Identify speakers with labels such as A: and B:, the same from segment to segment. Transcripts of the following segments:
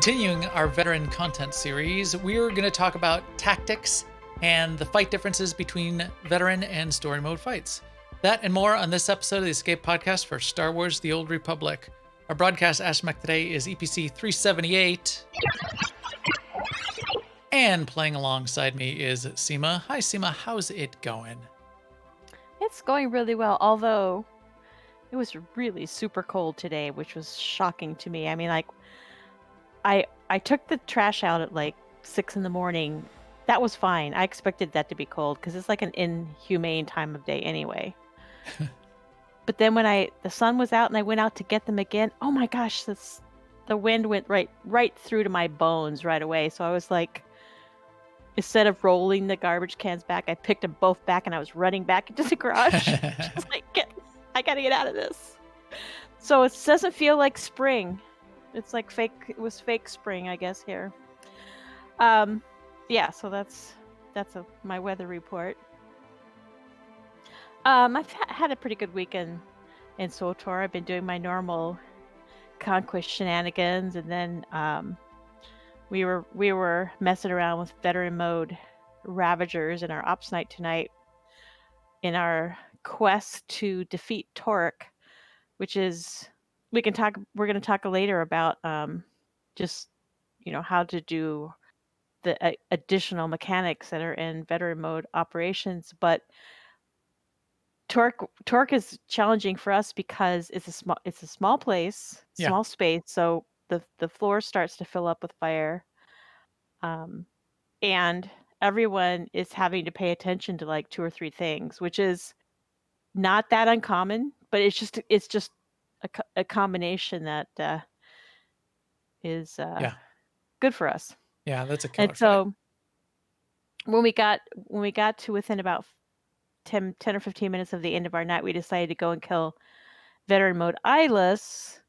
A: Continuing our veteran content series, we're going to talk about tactics and the fight differences between veteran and story mode fights. That and more on this episode of the Escape Podcast for Star Wars The Old Republic. Our broadcast aspect today is EPC 378. And playing alongside me is Seema. Hi, Seema. How's it going?
B: It's going really well, although it was really super cold today, which was shocking to me. I mean, like, I took the trash out at like 6 in the morning. That was fine. I expected that to be cold because it's like an inhumane time of day anyway. But then when the sun was out and I went out to get them again, oh my gosh, the wind went right through to my bones right away. So I was like, instead of rolling the garbage cans back, I picked them both back and I was running back into the garage. Just like, I gotta get out of this. So it doesn't feel like spring. It's like fake. It was fake spring, I guess, here. Yeah. So that's my weather report. I've had a pretty good weekend in SWTOR. I've been doing my normal conquest shenanigans, and then we were messing around with veteran mode Ravagers in our ops night tonight in our quest to defeat Torque, which is we're going to talk later about just how to do the additional mechanics that are in veteran mode operations. But Torque is challenging for us because it's a small place, small space, so the floor starts to fill up with fire. And everyone is having to pay attention to like 2 or 3 things, which is not that uncommon, but it's just a combination that is good for us.
A: Yeah, that's a killer
B: And so
A: fight.
B: when we got to within about 10 or 15 minutes of the end of our night, we decided to go and kill veteran mode eyeless,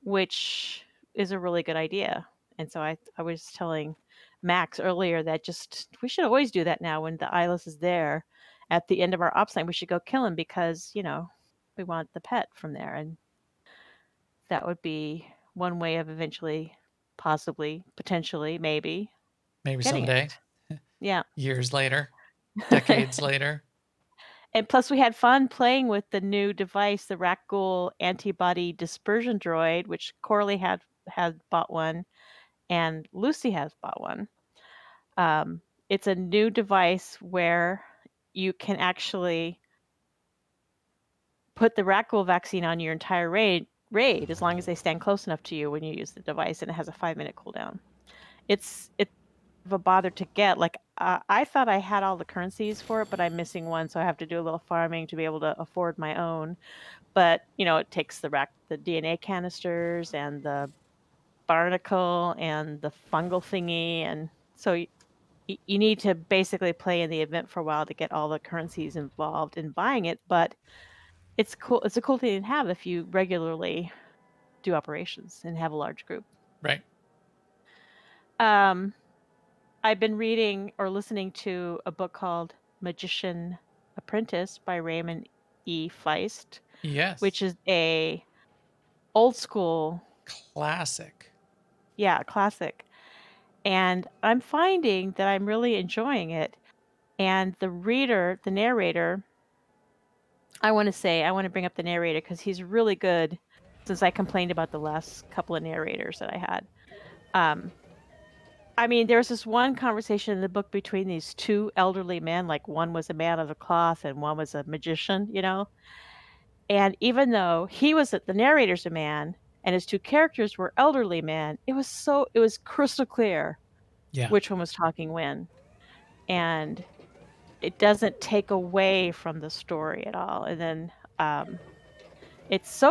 B: which is a really good idea. And so I was telling Max earlier that we should always do that now when the eyeless is there at the end of our ops night. We should go kill him because, we want the pet from there. And that would be one way of eventually, possibly, potentially, maybe
A: someday.
B: It. Yeah.
A: Years later, decades later.
B: And plus we had fun playing with the new device, the Rakghoul antibody dispersion droid, which Corley had bought one and Lucy has bought one. It's a new device where you can actually put the Rakghoul vaccine on your entire raid as long as they stand close enough to you when you use the device, and it has a 5-minute cooldown. It's a bother to get. Like I thought I had all the currencies for it, but I'm missing one, so I have to do a little farming to be able to afford my own. But it takes the DNA canisters and the barnacle and the fungal thingy, and so you need to basically play in the event for a while to get all the currencies involved in buying it. But it's cool. It's a cool thing to have if you regularly do operations and have a large group.
A: Right.
B: I've been reading or listening to a book called Magician Apprentice by Raymond E. Feist.
A: Yes.
B: Which is a old school
A: classic.
B: Yeah, classic. And I'm finding that I'm really enjoying it. And the narrator, I want to bring up the narrator because he's really good, since I complained about the last couple of narrators that I had. I mean, there's this one conversation in the book between these 2 elderly men, like one was a man of the cloth and one was a magician, And even though the narrator's a man and his 2 characters were elderly men, it was crystal clear which one was talking when. And it doesn't take away from the story at all. And then it's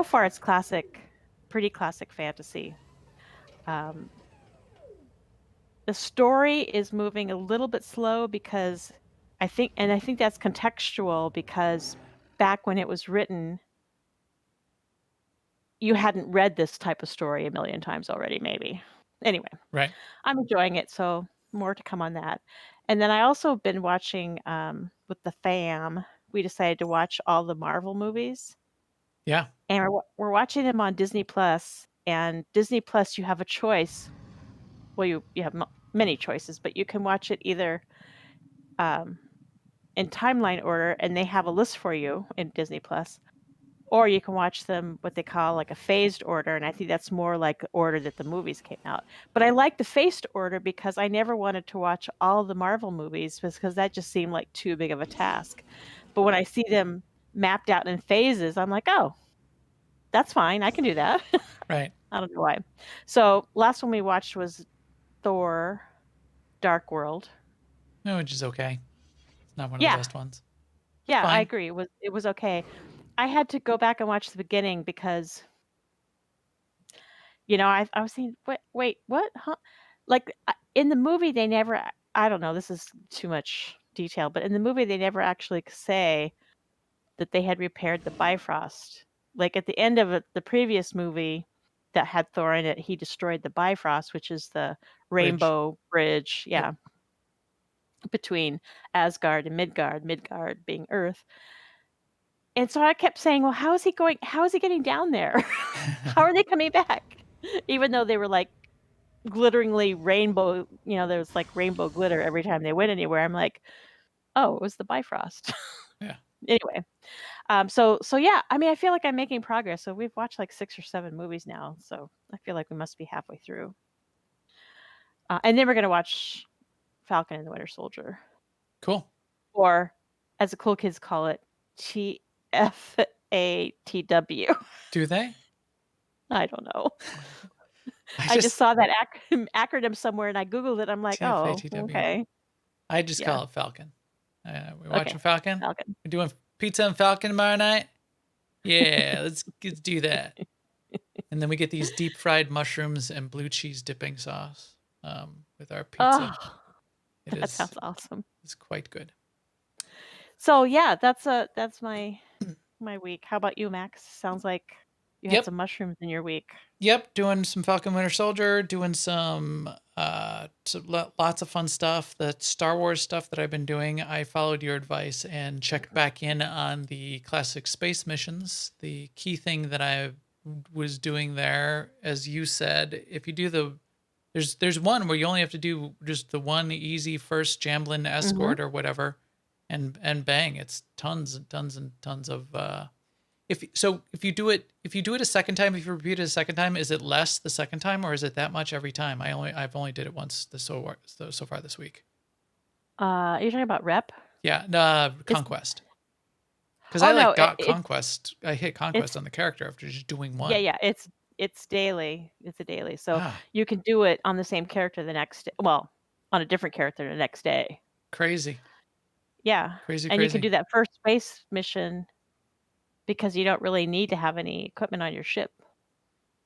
B: pretty classic fantasy. The story is moving a little bit slow because I think that's contextual, because back when it was written, you hadn't read this type of story a million times already, maybe. Anyway,
A: right.
B: I'm enjoying it, so more to come on that. And then I also been watching with the fam. We decided to watch all the Marvel movies.
A: Yeah.
B: And we're watching them on Disney Plus. And Disney Plus, you have a choice well, you have many choices, but you can watch it either in timeline order, and they have a list for you in Disney Plus, or you can watch them what they call like a phased order, and I think that's more like the order that the movies came out. But I like the phased order because I never wanted to watch all the Marvel movies because that just seemed like too big of a task. But when I see them mapped out in phases, I'm like, oh, that's fine. I can do that.
A: Right.
B: I don't know why. So last one we watched was Thor: Dark World.
A: No, which is okay. It's not one of the
B: Yeah,
A: best ones, but
B: yeah, I
A: fine.
B: agree. It was okay. I had to go back and watch the beginning because I was thinking, wait, what? Huh? Like in the movie, they never. I don't know. This is too much detail, but in the movie, they never actually say that they had repaired the Bifrost. Like at the end of the previous movie that had Thor in it, he destroyed the Bifrost, which is the
A: Bridge.
B: rainbow bridge,
A: Yep.
B: yeah, between Asgard and Midgard, Midgard being Earth. And so I kept saying, "Well, how is he going? How is he getting down there? How are they coming back?" Even though they were like glitteringly rainbow, there was like rainbow glitter every time they went anywhere. I'm like, "Oh, it was the Bifrost."
A: Yeah.
B: Anyway, so yeah, I mean, I feel like I'm making progress. So we've watched like 6 or 7 movies now, so I feel like we must be halfway through. And then we're gonna watch Falcon and the Winter Soldier,
A: Cool.
B: or as the cool kids call it, TFATW.
A: Do they?
B: I don't know.
A: I
B: I just
A: just
B: saw that acronym somewhere and I Googled it. I'm like, oh,
A: TFATW.
B: okay.
A: I just
B: Yeah.
A: call it Falcon. We're
B: Okay.
A: watching Falcon.
B: Falcon.
A: We're doing pizza and Falcon tomorrow night. Yeah, let's do that. And then we get these deep fried mushrooms and blue cheese dipping sauce with our pizza.
B: Oh,
A: It
B: that
A: is
B: sounds awesome.
A: it's quite good.
B: So yeah, that's my week. How about you, Max? Sounds like you had
A: Yep.
B: some mushrooms in your week.
A: Yep, doing some Falcon Winter Soldier, doing lots of fun stuff. The Star Wars stuff that I've been doing, I followed your advice and checked back in on the classic space missions. The key thing that I was doing there, as you said, if you do there's one where you only have to do just the one easy first Jamblin
B: Mhm.
A: escort or whatever, and bang, it's tons and tons and tons of if you do it a second time, if you repeat it a second time, is it less the second time or is it that much every time? I've only did it once so far this week.
B: You're talking about rep?
A: Yeah,
B: It's
A: conquest. Because I
B: Oh no,
A: like got
B: it's
A: conquest. I hit conquest
B: it's
A: on the character after just doing
B: yeah,
A: one.
B: yeah, it's daily. It's a daily. So
A: Ah,
B: you can do it on the same character the next well, on a different character the next day.
A: crazy,
B: Yeah.
A: crazy,
B: And you can
A: crazy.
B: do that first space mission because you don't really need to have any equipment on your ship.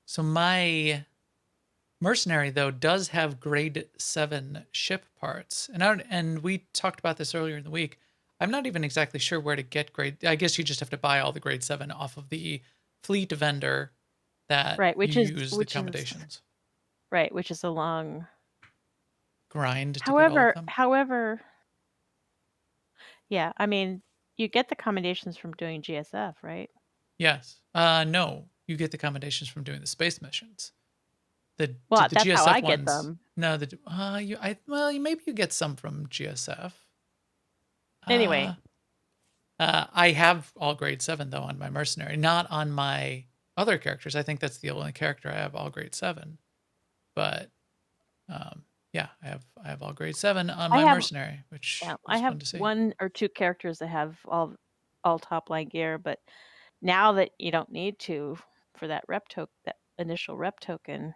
A: So my mercenary though does have grade 7 ship parts, and we talked about this earlier in the week. I'm not even exactly sure where to get grade. I guess you just have to buy all the grade 7 off of the fleet vendor that
B: Right,
A: you
B: which is
A: use the
B: which is
A: accommodations
B: right, which is a long
A: grind to get all of
B: however
A: them.
B: however yeah, I mean, you get the commendations from doing GSF, right?
A: Yes. No, you get the accommodations from doing the space missions.
B: Well,
A: The
B: that's how
A: GSF
B: I get
A: ones.
B: them.
A: No, maybe you get some from GSF.
B: Anyway,
A: Uh, I have all grade 7 though on my mercenary, not on my other characters. I think that's the only character I have all grade 7. But um, yeah, I have all grade 7 on
B: I
A: my
B: have
A: mercenary, which
B: yeah, I
A: was
B: have
A: fun to see.
B: 1 or 2 characters that have all top line gear, but now that you don't need to for that initial rep token,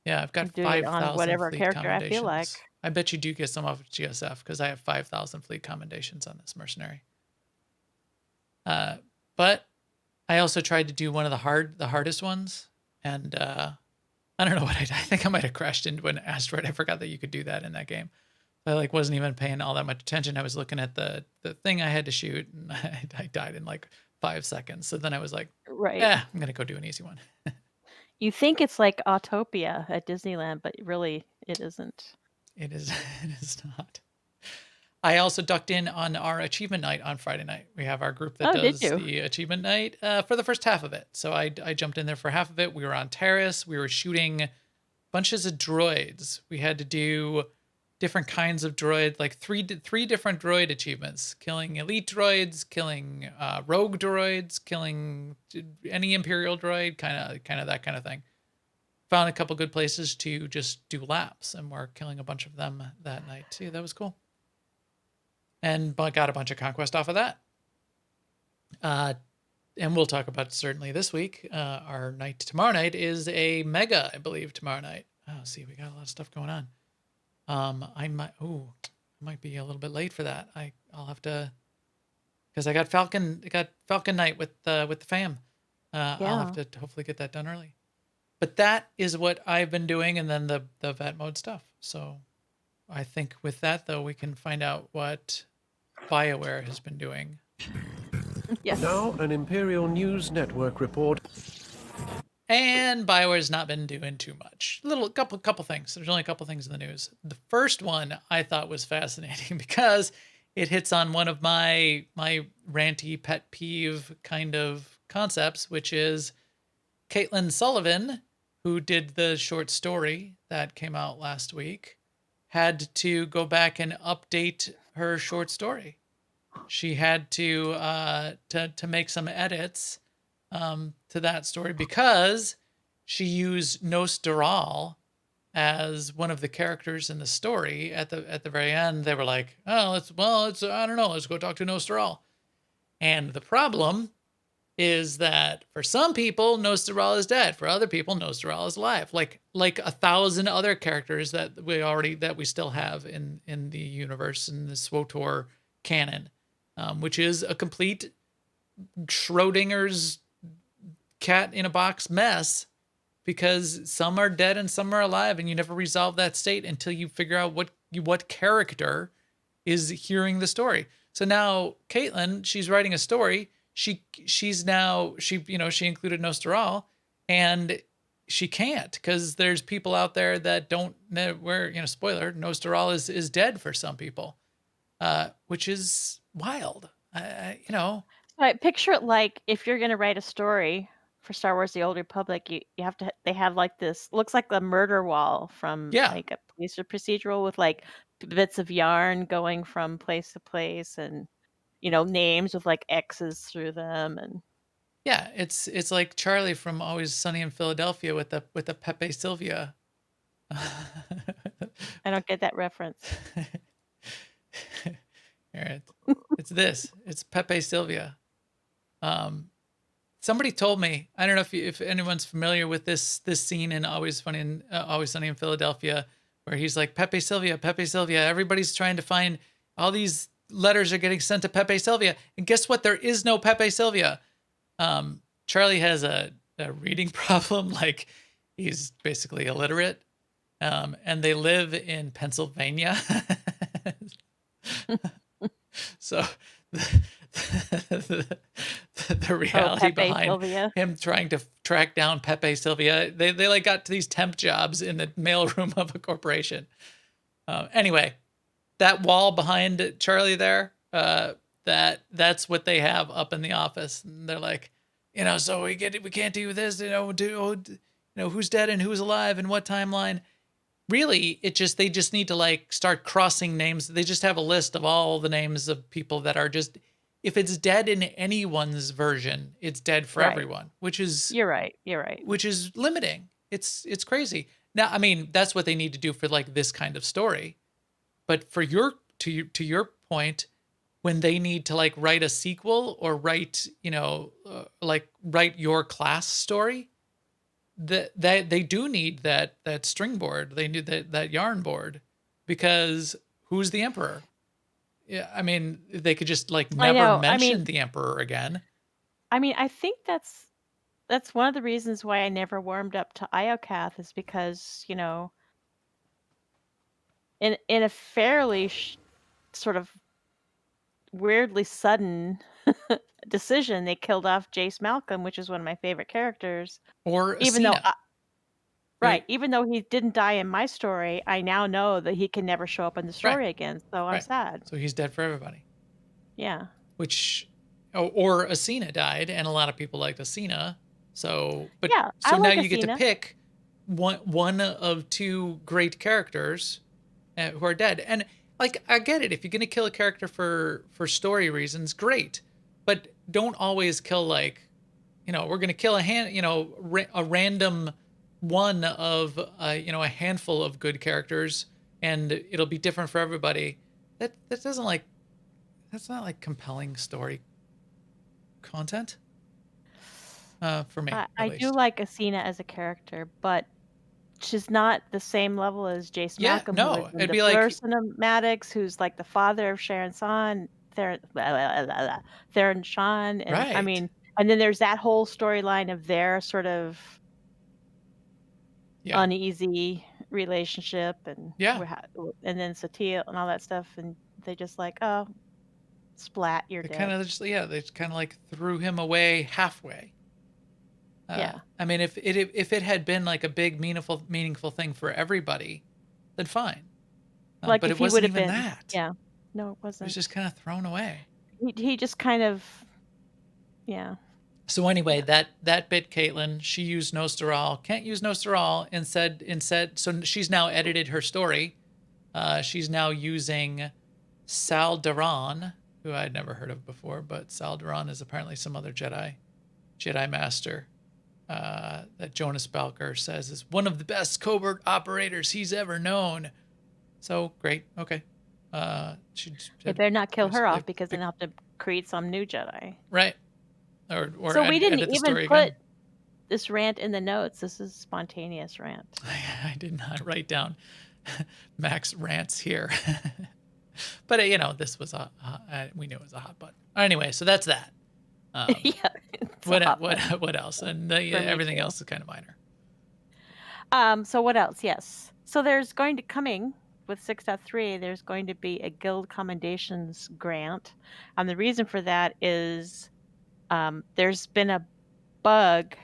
A: Yeah, I've got
B: I'm doing it on
A: 5,000
B: whatever
A: fleet
B: character I feel like.
A: commendations. I bet you do get some off of GSF because I have 5,000 fleet commendations on this mercenary. Uh, but I also tried to do one of the hardest ones, and I don't know what I did. I think I might have crashed into an asteroid. I forgot that you could do that in that game. I like wasn't even paying all that much attention. I was looking at the thing I had to shoot, and I died in like 5 seconds. So then I was like,
B: Right.
A: I'm gonna go do an easy one.
B: You think it's like Autopia at Disneyland, but really it isn't.
A: It is it is not. I also ducked in on our achievement night on Friday night. We have our group that
B: Oh, did
A: does
B: you?
A: the achievement night for the first half of it. So I jumped in there for half of it. We were on Terrace. We were shooting bunches of droids. We had to do different kinds of droid, like three different droid achievements: killing elite droids, killing rogue droids, killing any Imperial droid, kind of that kind of thing. Found a couple good places to just do laps, and we're killing a bunch of them that night too. That was cool, and got a bunch of conquest off of that. And we'll talk about it certainly this week. Our night tomorrow night is a mega, I believe, tomorrow night. Oh, see, we got a lot of stuff going on. I might be a little bit late for that. I'll have to, because I got Falcon night with the fam. I'll have to hopefully get that done early. But that is what I've been doing, and then the vet mode stuff. So I think with that though, we can find out what BioWare has been doing.
B: Yes.
C: Now an Imperial News Network report.
A: And BioWare's not been doing too much. Couple things. There's only a couple things in the news. The first one I thought was fascinating because it hits on one of my ranty pet peeve kind of concepts, which is Caitlin Sullivan, who did the short story that came out last week, had to go back and update her short story. She had to make some edits to that story because she used Nostral as one of the characters in the story. At the very end, they were like, "Oh, it's I don't know, let's go talk to Nostral." And the problem is that for some people, Nostral is dead. For other people, Nostral is alive. Like 1,000 other characters that we still have in the universe, in the SWTOR canon, which is a complete Schrodinger's cat in a box mess, because some are dead and some are alive, and you never resolve that state until you figure out what character is hearing the story. So now Caitlin, she's writing a story. She included Nostral, and she can't, because there's people out there that don't, where, spoiler, Nostral is dead for some people, which is wild.
B: Right, picture it like if you're going to write a story for Star Wars: The Old Republic, you have to, they have like this, looks like the murder wall from
A: Yeah.
B: like a police or procedural, with like bits of yarn going from place to place, and names with like X's through them. And
A: yeah, it's like Charlie from Always Sunny in Philadelphia with the Pepe Sylvia.
B: I don't get that reference.
A: All right. It's Pepe Sylvia. Somebody told me, I don't know if anyone's familiar with this scene in Always Sunny in Philadelphia, where he's like, Pepe Sylvia, Pepe Sylvia. Everybody's trying to find, all these letters are getting sent to Pepe Sylvia, and guess what? There is no Pepe Sylvia. Charlie has a reading problem, like he's basically illiterate, and they live in Pennsylvania. So the reality behind
B: Sylvia.
A: him trying to track down Pepe Sylvia, they like got to these temp jobs in the mailroom of a corporation. Anyway, that wall behind Charlie there, that's what they have up in the office. And they're like, so we can't do this, who's dead and who's alive and what timeline. Really, they just need to like start crossing names. They just have a list of all the names of people that are just, if it's dead in anyone's version, it's dead for everyone, which is,
B: you're right.
A: Which is limiting. It's crazy. Now, I mean, that's what they need to do for like this kind of story. But for to your point, when they need to like write a sequel or write, write your class story, that they do need that string board. They need that yarn board, because who's the emperor? Yeah, I mean, they could just like never mention the emperor again.
B: I mean, I think that's one of the reasons why I never warmed up to Iocath, is because in a fairly sort of weirdly sudden decision, they killed off Jace Malcolm, which is one of my favorite characters.
A: Or even though
B: even though he didn't die in my story, I now know that he can never show up in the story again. So I'm sad.
A: So he's dead for everybody.
B: Yeah.
A: Or Asina died, and a lot of people liked Asina. So, so
B: now
A: you get to pick one of two great characters who are dead. And like, I get it. If you're going to kill a character for story reasons, great. But don't always kill, like, we're going to kill a random one of, a handful of good characters, and it'll be different for everybody. That's not like compelling story content, for me, at
B: I do
A: least.
B: like Athena as a character, but she's not the same level as Jace
A: Yeah,
B: Malcolm, who is
A: no,
B: in
A: it'd
B: the
A: be
B: Blur
A: like,
B: cinematics, who's like the father of Sharon Son, Theron Sean, and I
A: right.
B: mean, and then there's that whole storyline of their sort of
A: Yeah.
B: uneasy relationship, and
A: Yeah.
B: and then Satya and all that stuff, and they just like, oh, splat, you're dead.
A: They just kind of like threw him away halfway.
B: Yeah,
A: I mean, if it had been like a big meaningful thing for everybody, then fine.
B: like
A: But
B: if
A: it
B: he would
A: wasn't
B: have
A: even
B: been,
A: that.
B: yeah, no, it
A: It was
B: wasn't.
A: just kind of thrown away.
B: He just kind of, yeah,
A: So anyway,
B: yeah.
A: that bit, Caitlin, she used Nosteral, can't use Nosteral, and said so she's now edited her story. She's now using Sal Daran, who I'd never heard of before, but Sal Daran is apparently some other Jedi master, that Jonas Balker says is one of the best covert operators he's ever known. So great, okay. She
B: They better not kill her
A: basically
B: off, because then they'll have to create some new Jedi.
A: right, or
B: So we didn't
A: edit the
B: even
A: story
B: put
A: again.
B: this rant in the notes. This is spontaneous rant.
A: I did not write down Max rants here, but this was we knew it was a hot button. Anyway, so that's that.
B: Yeah, it's a hot button
A: What else? And
B: for me
A: everything
B: too.
A: else is kind of minor.
B: So what else? Yes. So there's going to coming with 6.3, there's going to be a Guild Commendations grant. The reason for that is there's been a bug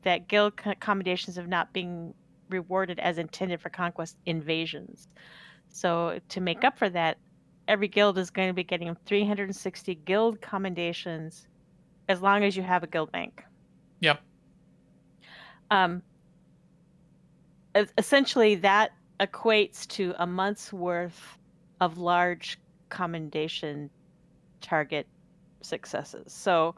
B: that Guild Commendations have not been rewarded as intended for conquest invasions. So to make up for that, every guild is going to be getting 360 Guild Commendations as long as you have a guild bank.
A: Yep.
B: Essentially, that equates to a month's worth of large commendation target successes. So,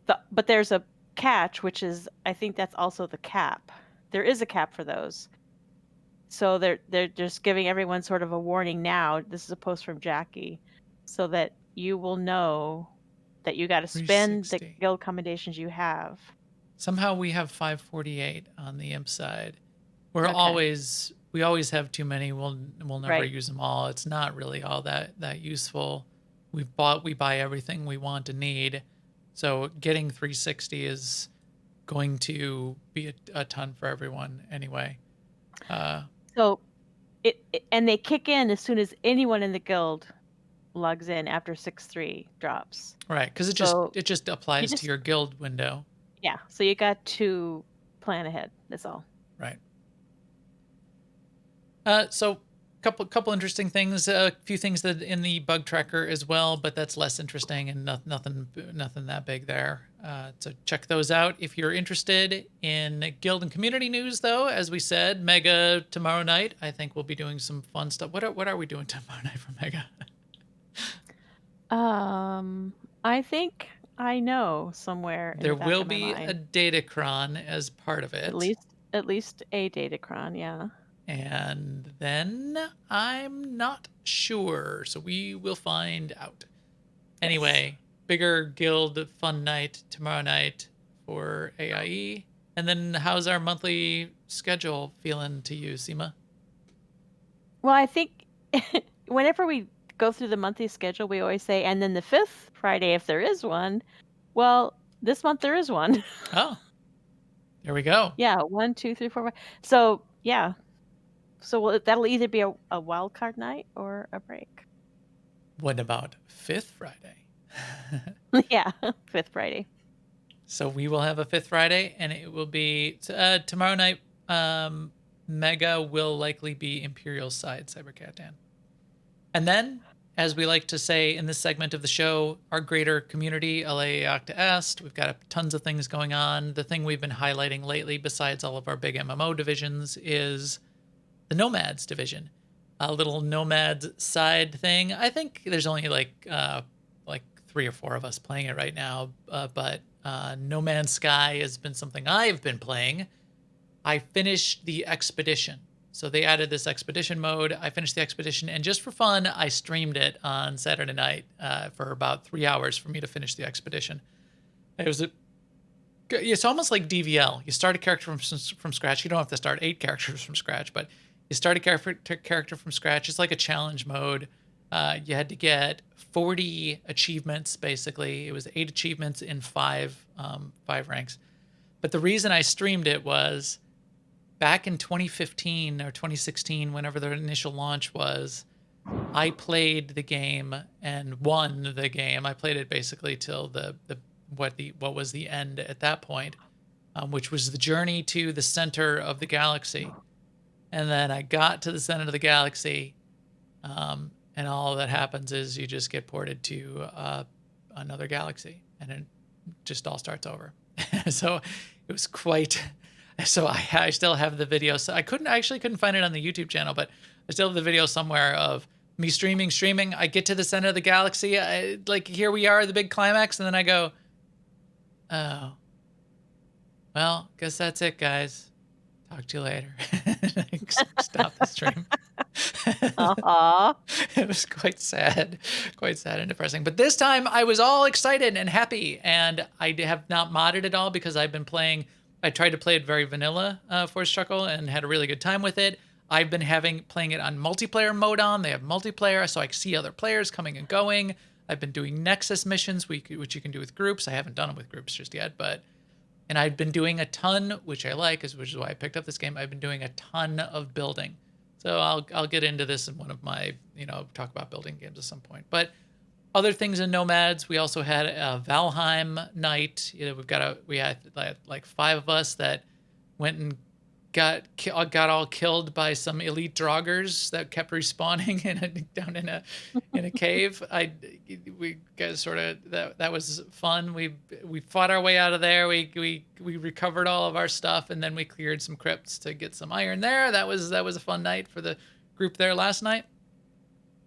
B: but there's a catch, which is, I think that's also the cap. There is a cap for those. So they're just giving everyone sort of a warning now. This is a post from Jackie, so that you will know that you got to spend the
A: 360.
B: guild commendations you have.
A: Somehow we have 548 on the imp side. We always have too many. We'll never
B: Right.
A: use them all. It's not really all that useful. We buy everything we want and need. So getting 360 is going to be a ton for everyone anyway.
B: So and they kick in as soon as anyone in the guild logs in after 6.3 drops.
A: Right, because it just applies to your guild window.
B: Yeah, so you got to plan ahead. That's all.
A: Right. So couple interesting things, a few things that in the bug tracker as well, but that's less interesting and nothing that big there. So check those out if you're interested in guild and community news. Though, as we said, Mega tomorrow night. I think we'll be doing some fun stuff. What are we doing tomorrow night for Mega?
B: I think I know somewhere in
A: There
B: the back
A: will
B: of my
A: be
B: mind.
A: a Datacron as part of it.
B: At least a Datacron, yeah.
A: And then I'm not sure, so we will find out. Anyway, bigger guild fun night tomorrow night for AIE. And then how's our monthly schedule feeling to you, Seema?
B: Well, I think whenever we go through the monthly schedule, we always say, and then the 5th Friday, if there is one. Well, this month there is one.
A: Oh, there we go.
B: Yeah, 1, 2, 3, 4, 5. So, yeah. So that'll either be a wild card night or a break.
A: What about 5th Friday?
B: Yeah, 5th Friday.
A: So we will have a 5th Friday, and it will be tomorrow night. Mega will likely be Imperial side Cybercatan. And then as we like to say in this segment of the show, our greater community, LA Octa Est. We've got tons of things going on. The thing we've been highlighting lately, besides all of our big MMO divisions, is the Nomads division. A little Nomads side thing. I think there's only like 3 or 4 of us playing it right now, but No Man's Sky has been something I've been playing. I finished the expedition. So they added this expedition mode. I finished the expedition, and just for fun, I streamed it on Saturday night for about 3 hours for me to finish the expedition. It's almost like DVL. You start a character from scratch. You don't have to start 8 characters from scratch, but you start a character from scratch. It's like a challenge mode. You had to get 40 achievements, basically. It was 8 achievements in 5 ranks. But the reason I streamed it was back in 2015 or 2016, whenever the initial launch was, I played the game and won the game. I played it basically till what was the end at that point, which was the journey to the center of the galaxy. And then I got to the center of the galaxy, and all that happens is you just get ported to another galaxy, and it just all starts over. So it was quite. So I still have the video. So I couldn't find it on the YouTube channel, but I still have the video somewhere of me streaming. I get to the center of the galaxy, here we are, the big climax, and then I go, oh, well, guess that's it, guys. Talk to you later. Stop the stream.
B: Aww.
A: It was quite sad and depressing. But this time I was all excited and happy, and I have not modded it all because I've been playing. I tried to play it very vanilla for Struggle and had a really good time with it. I've been playing it on multiplayer mode on. They have multiplayer, so I see other players coming and going. I've been doing Nexus missions, which you can do with groups. I haven't done them with groups just yet, and I've been doing a ton, which I like, which is why I picked up this game. I've been doing a ton of building. So I'll get into this in one of my, talk about building games at some point. But other things in Nomads, we also had a Valheim night. We had like 5 of us that went and got all killed by some elite draugrs that kept respawning down in a cave. We got sort of that was fun. We fought our way out of there. We recovered all of our stuff, and then we cleared some crypts to get some iron there. That was a fun night for the group there last night.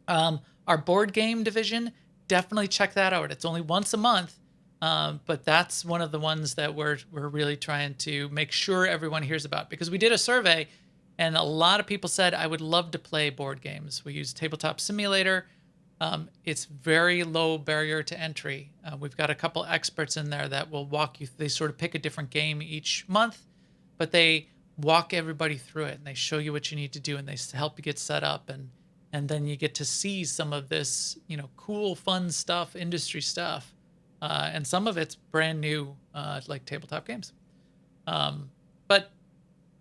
A: Our board game division, definitely check that out. It's only once a month. But that's one of the ones that we're really trying to make sure everyone hears about, because we did a survey and a lot of people said, I would love to play board games. We use Tabletop Simulator. It's very low barrier to entry. We've got a couple experts in there that will walk you. They sort of pick a different game each month, but they walk everybody through it and they show you what you need to do and they help you get set up, and then you get to see some of this, cool, fun stuff, industry stuff. And some of it's brand new, like tabletop games. But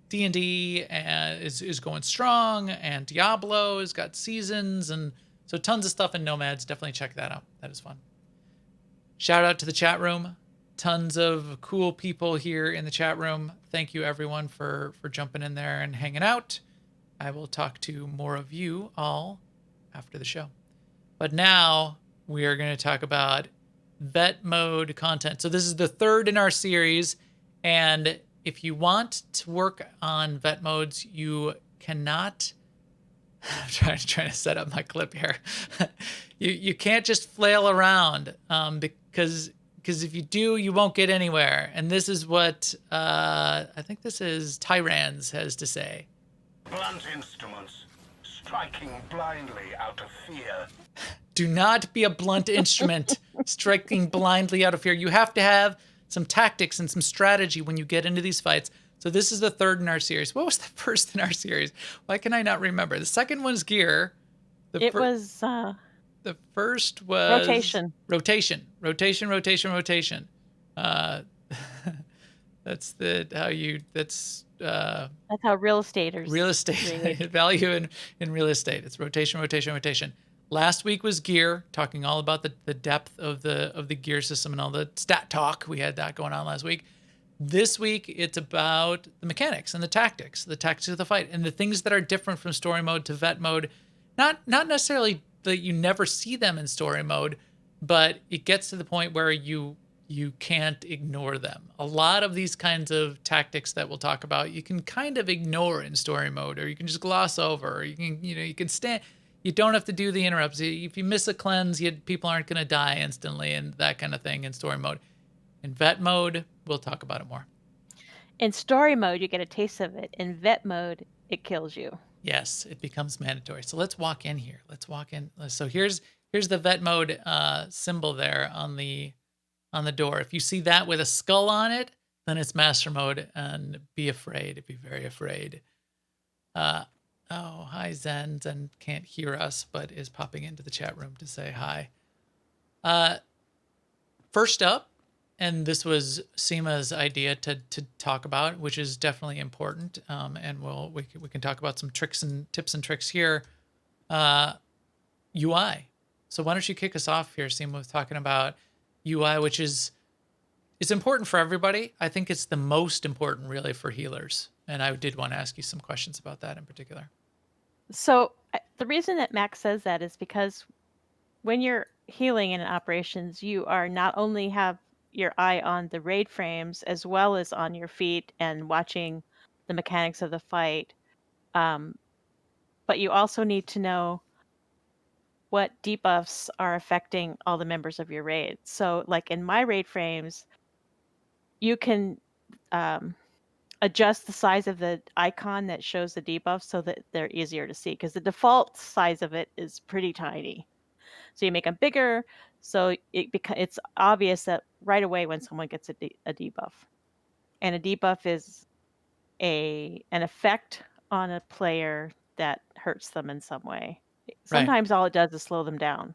A: D&D is going strong, and Diablo has got seasons, and so tons of stuff in Nomads. Definitely check that out. That is fun. Shout out to the chat room. Tons of cool people here in the chat room. Thank you, everyone, for jumping in there and hanging out. I will talk to more of you all after the show. But now we are going to talk about vet mode content. So this is the 3rd in our series, and if you want to work on vet modes, you cannot. I'm trying to set up my clip here. You can't just flail around because if you do, you won't get anywhere. And this is what I think this is Tyrans has to say.
D: Blunt instruments, striking blindly out of fear.
A: Do not be a blunt instrument striking blindly out of fear. You have to have some tactics and some strategy when you get into these fights. So this is the 3rd in our series. What was the first in our series? Why can I not remember? The second one's gear.
B: The
A: first was
B: rotation.
A: Rotation. That's
B: how real estaters.
A: Real estate value in real estate. It's rotation. Last week was gear, talking all about the depth of the gear system and all the stat talk. We had that going on last week. This week, it's about the mechanics and the tactics of the fight, and the things that are different from story mode to vet mode. Not necessarily that you never see them in story mode, but it gets to the point where you can't ignore them. A lot of these kinds of tactics that we'll talk about, you can kind of ignore in story mode, or you can just gloss over, or you can, you can stand. You don't have to do the interrupts. If you miss a cleanse, people aren't going to die instantly and that kind of thing in story mode. In vet mode, we'll talk about it more.
B: In story mode, you get a taste of it. In vet mode, it kills you.
A: Yes, it becomes mandatory. So let's walk in here. Let's walk in. So here's the vet mode symbol there on the door. If you see that with a skull on it, then it's master mode, and be afraid. Be very afraid. Oh, hi Zen. Zen can't hear us, but is popping into the chat room to say hi. First up, and this was Seema's idea to talk about, which is definitely important, and we can talk about some tricks and tips and tricks here. UI. So why don't you kick us off here, Seema, with talking about UI, which is it's important for everybody. I think it's the most important really for healers, and I did want to ask you some questions about that in particular.
B: So the reason that Max says that is because when you're healing in operations, you are not only have your eye on the raid frames as well as on your feet and watching the mechanics of the fight, but you also need to know what debuffs are affecting all the members of your raid. So, like in my raid frames, you can adjust the size of the icon that shows the debuff so that they're easier to see, because the default size of it is pretty tiny. So you make them bigger, so it's obvious that right away when someone gets a debuff. And a debuff is an effect on a player that hurts them in some way. Sometimes all it does is slow them down.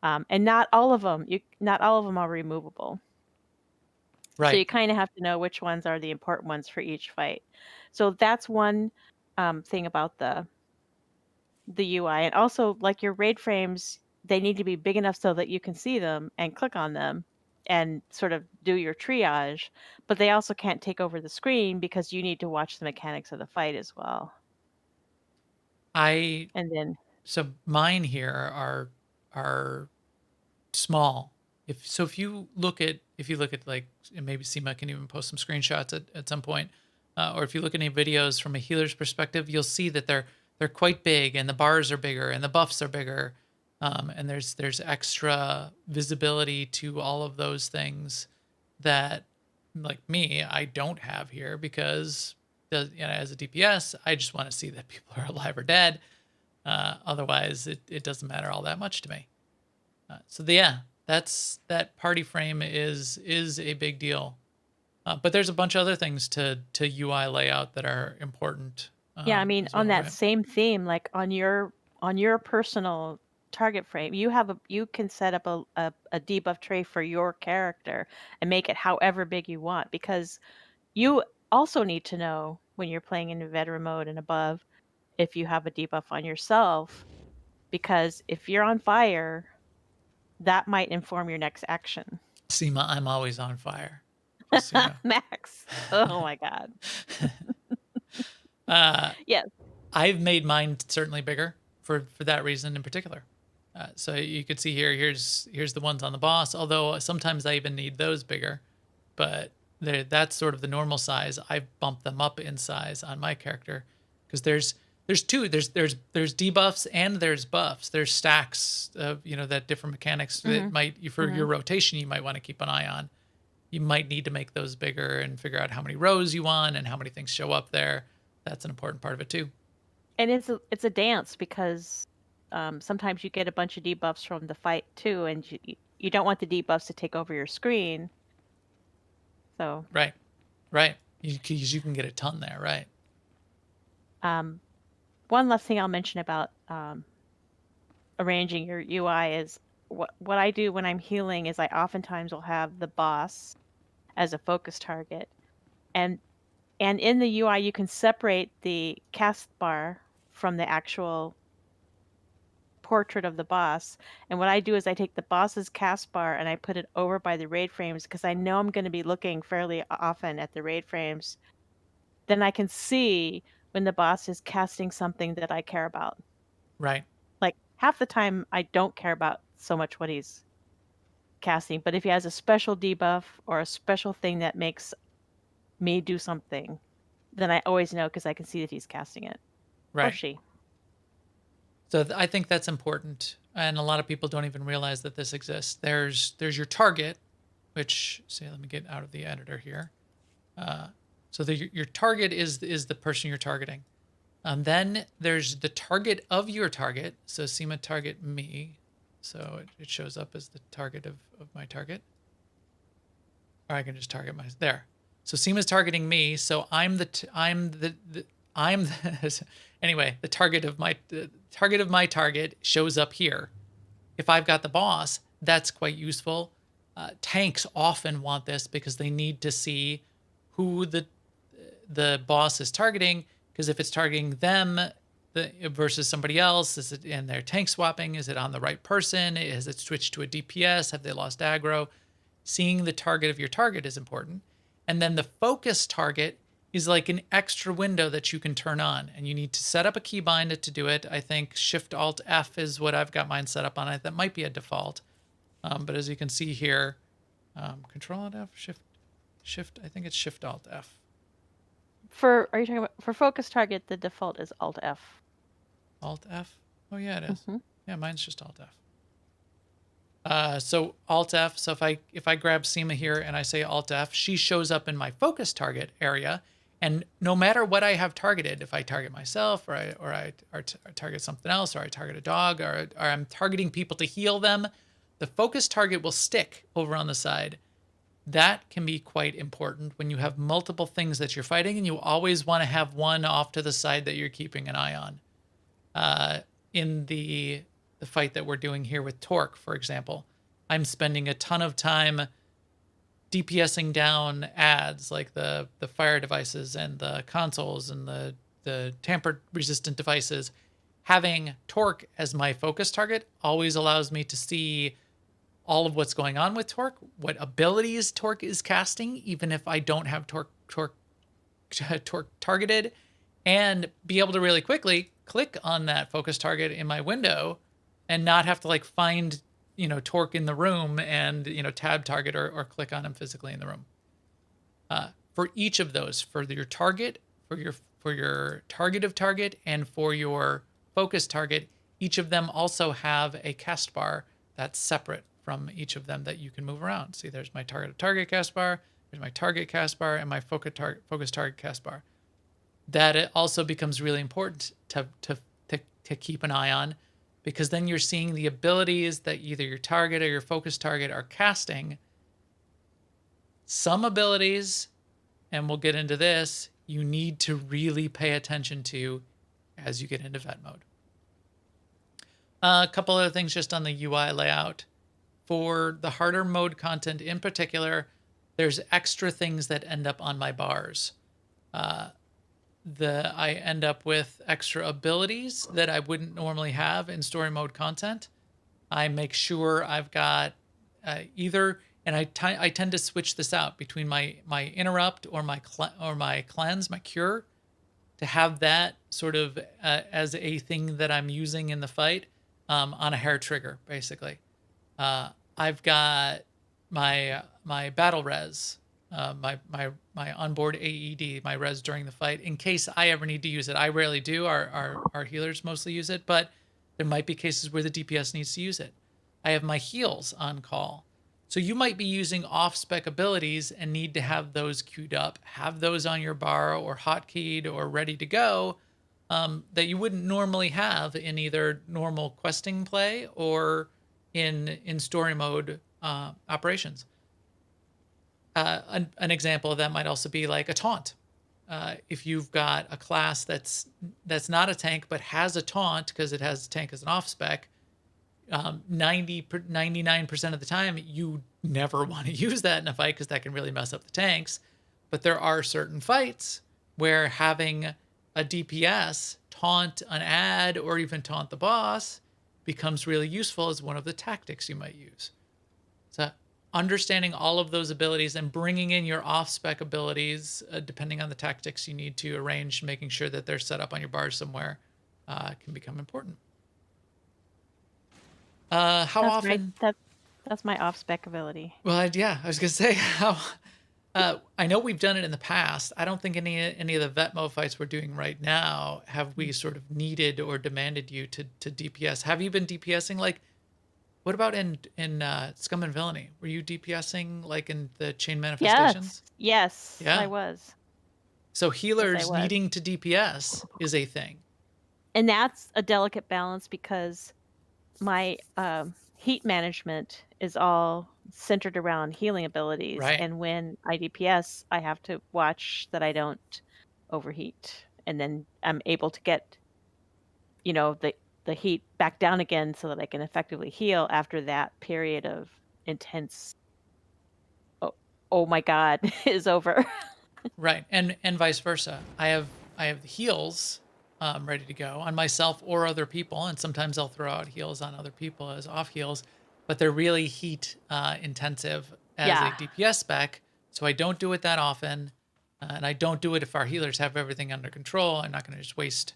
B: And not all of them are removable.
A: Right.
B: So you kind of have to know which ones are the important ones for each fight. So that's one thing about the UI. And also, like your raid frames, they need to be big enough so that you can see them and click on them and sort of do your triage. But they also can't take over the screen because you need to watch the mechanics of the fight as well. So
A: mine here are small. If you look at like, and maybe Seema can even post some screenshots at some point, or if you look at any videos from a healer's perspective, you'll see that they're quite big, and the bars are bigger, and the buffs are bigger, and there's extra visibility to all of those things that, like me, I don't have here because, as a DPS, I just want to see that people are alive or dead. Otherwise, it doesn't matter all that much to me. That party frame is a big deal. But there's a bunch of other things to UI layout that are important.
B: Yeah, I mean, on that same theme, like on your personal target frame, you can set up a debuff tray for your character and make it however big you want, because you also need to know when you're playing in veteran mode and above if you have a debuff on yourself, because if you're on fire, that might inform your next action.
A: Seema, I'm always on fire.
B: Max. Oh my God. Yes.
A: I've made mine certainly bigger for that reason in particular. So you could see here's the ones on the boss, although sometimes I even need those bigger, but that's sort of the normal size. I've bumped them up in size on my character because there's debuffs and there's buffs. There's stacks of, that different mechanics that might, for your rotation, you might want to keep an eye on. You might need to make those bigger and figure out how many rows you want and how many things show up there. That's an important part of it too.
B: And it's a dance, because sometimes you get a bunch of debuffs from the fight too, and you don't want the debuffs to take over your screen. So
A: right, because you can get a ton there, right?
B: One last thing I'll mention about arranging your UI is what I do when I'm healing is I oftentimes will have the boss as a focus target, and in the UI you can separate the cast bar from the actual portrait of the boss. And what I do is I take the boss's cast bar and I put it over by the raid frames, because I know I'm going to be looking fairly often at the raid frames. Then I can see when the boss is casting something that I care about.
A: Right.
B: Like half the time I don't care about so much what he's casting, but if he has a special debuff or a special thing that makes me do something, then I always know because I can see that he's casting it. Or
A: Right.
B: she.
A: So I think that's important, and a lot of people don't even realize that this exists. There's your target, which, see, let me get out of the editor here. So your target is the person you're targeting. Then there's the target of your target. So Seema target me. So it shows up as the target of my target. Or I can just target my, there. So Seema's targeting me. So I'm the anyway, the target of my target shows up here. If I've got the boss, that's quite useful. Tanks often want this because they need to see who the boss is targeting, because if it's targeting them versus somebody else, is it, and they're tank swapping, is it on the right person? Has it switched to a DPS? Have they lost aggro? Seeing the target of your target is important. And then the focus target is like an extra window that you can turn on, and you need to set up a keybind to do it. I think Shift Alt F is what I've got mine set up on. That might be a default. But as you can see here, Control Alt F, Shift, I think it's Shift Alt F.
B: Are you talking about for focus target? The default is Alt F.
A: Alt F? Oh yeah, it is.
B: Mm-hmm.
A: Yeah, mine's just Alt F. So Alt F. So if I grab Seema here and I say Alt F, she shows up in my focus target area. And no matter what I have targeted, if I target myself or I target something else, or I target a dog, or I'm targeting people to heal them, the focus target will stick over on the side. That can be quite important when you have multiple things that you're fighting, and you always want to have one off to the side that you're keeping an eye on. In the fight that we're doing here with Torque, for example, I'm spending a ton of time DPSing down ads like the fire devices and the consoles and the tamper-resistant devices. Having Torque as my focus target always allows me to see all of what's going on with Torque, what abilities Torque is casting, even if I don't have Torque targeted, and be able to really quickly click on that focus target in my window and not have to like find, Torque in the room and, tab target or click on him physically in the room. For each of those, for your target, for your target of target, and for your focus target, each of them also have a cast bar that's separate from each of them that you can move around. See, there's my target of target cast bar, there's my target cast bar, and my focus target cast bar. That it also becomes really important to keep an eye on, because then you're seeing the abilities that either your target or your focus target are casting. Some abilities, and we'll get into this, you need to really pay attention to as you get into vet mode. A couple other things just on the UI layout. For the harder mode content in particular, there's extra things that end up on my bars. I end up with extra abilities that I wouldn't normally have in story mode content. I make sure I've got either, and I tend to switch this out between my interrupt or my cleanse, my cure, to have that sort of as a thing that I'm using in the fight on a hair trigger, basically. I've got my battle res, my onboard AED, my res during the fight, in case I ever need to use it. I rarely do. Our healers mostly use it, but there might be cases where the DPS needs to use it. I have my heals on call. So you might be using off-spec abilities and need to have those queued up, have those on your bar or hotkeyed or ready to go, that you wouldn't normally have in either normal questing play or in story mode operations. An example of that might also be like a taunt. If you've got a class that's not a tank but has a taunt because it has a tank as an off spec, 99% of the time you never want to use that in a fight because that can really mess up the tanks. But there are certain fights where having a DPS taunt an ad or even taunt the boss becomes really useful as one of the tactics you might use. So understanding all of those abilities and bringing in your off-spec abilities, depending on the tactics you need to arrange, making sure that they're set up on your bars somewhere, can become important. How
B: That's my
A: often?
B: that's my off spec ability.
A: Well, yeah, I was gonna say how. I know we've done it in the past. I don't think any of the vet mo fights we're doing right now have we sort of needed or demanded you to DPS. Have you been DPSing? Like, what about in Scum and Villainy? Were you DPSing like in the chain
B: Yes,
A: manifestations?
B: yes, I
A: Yeah.
B: was.
A: So
B: Yes, I
A: healers
B: was.
A: needing to DPS is a thing.
B: And that's a delicate balance because my heat management is all centered around healing abilities,
A: Right.
B: and when I DPS, I have to watch that I don't overheat, and then I'm able to get the heat back down again so that I can effectively heal after that period of intense oh, oh my god is over.
A: Right. And vice versa. I have the heals ready to go on myself or other people, and sometimes I'll throw out heals on other people as off heals, but they're really heat intensive as a
B: Yeah.
A: DPS spec, so I don't do it that often, and I don't do it if our healers have everything under control. I'm not going to just waste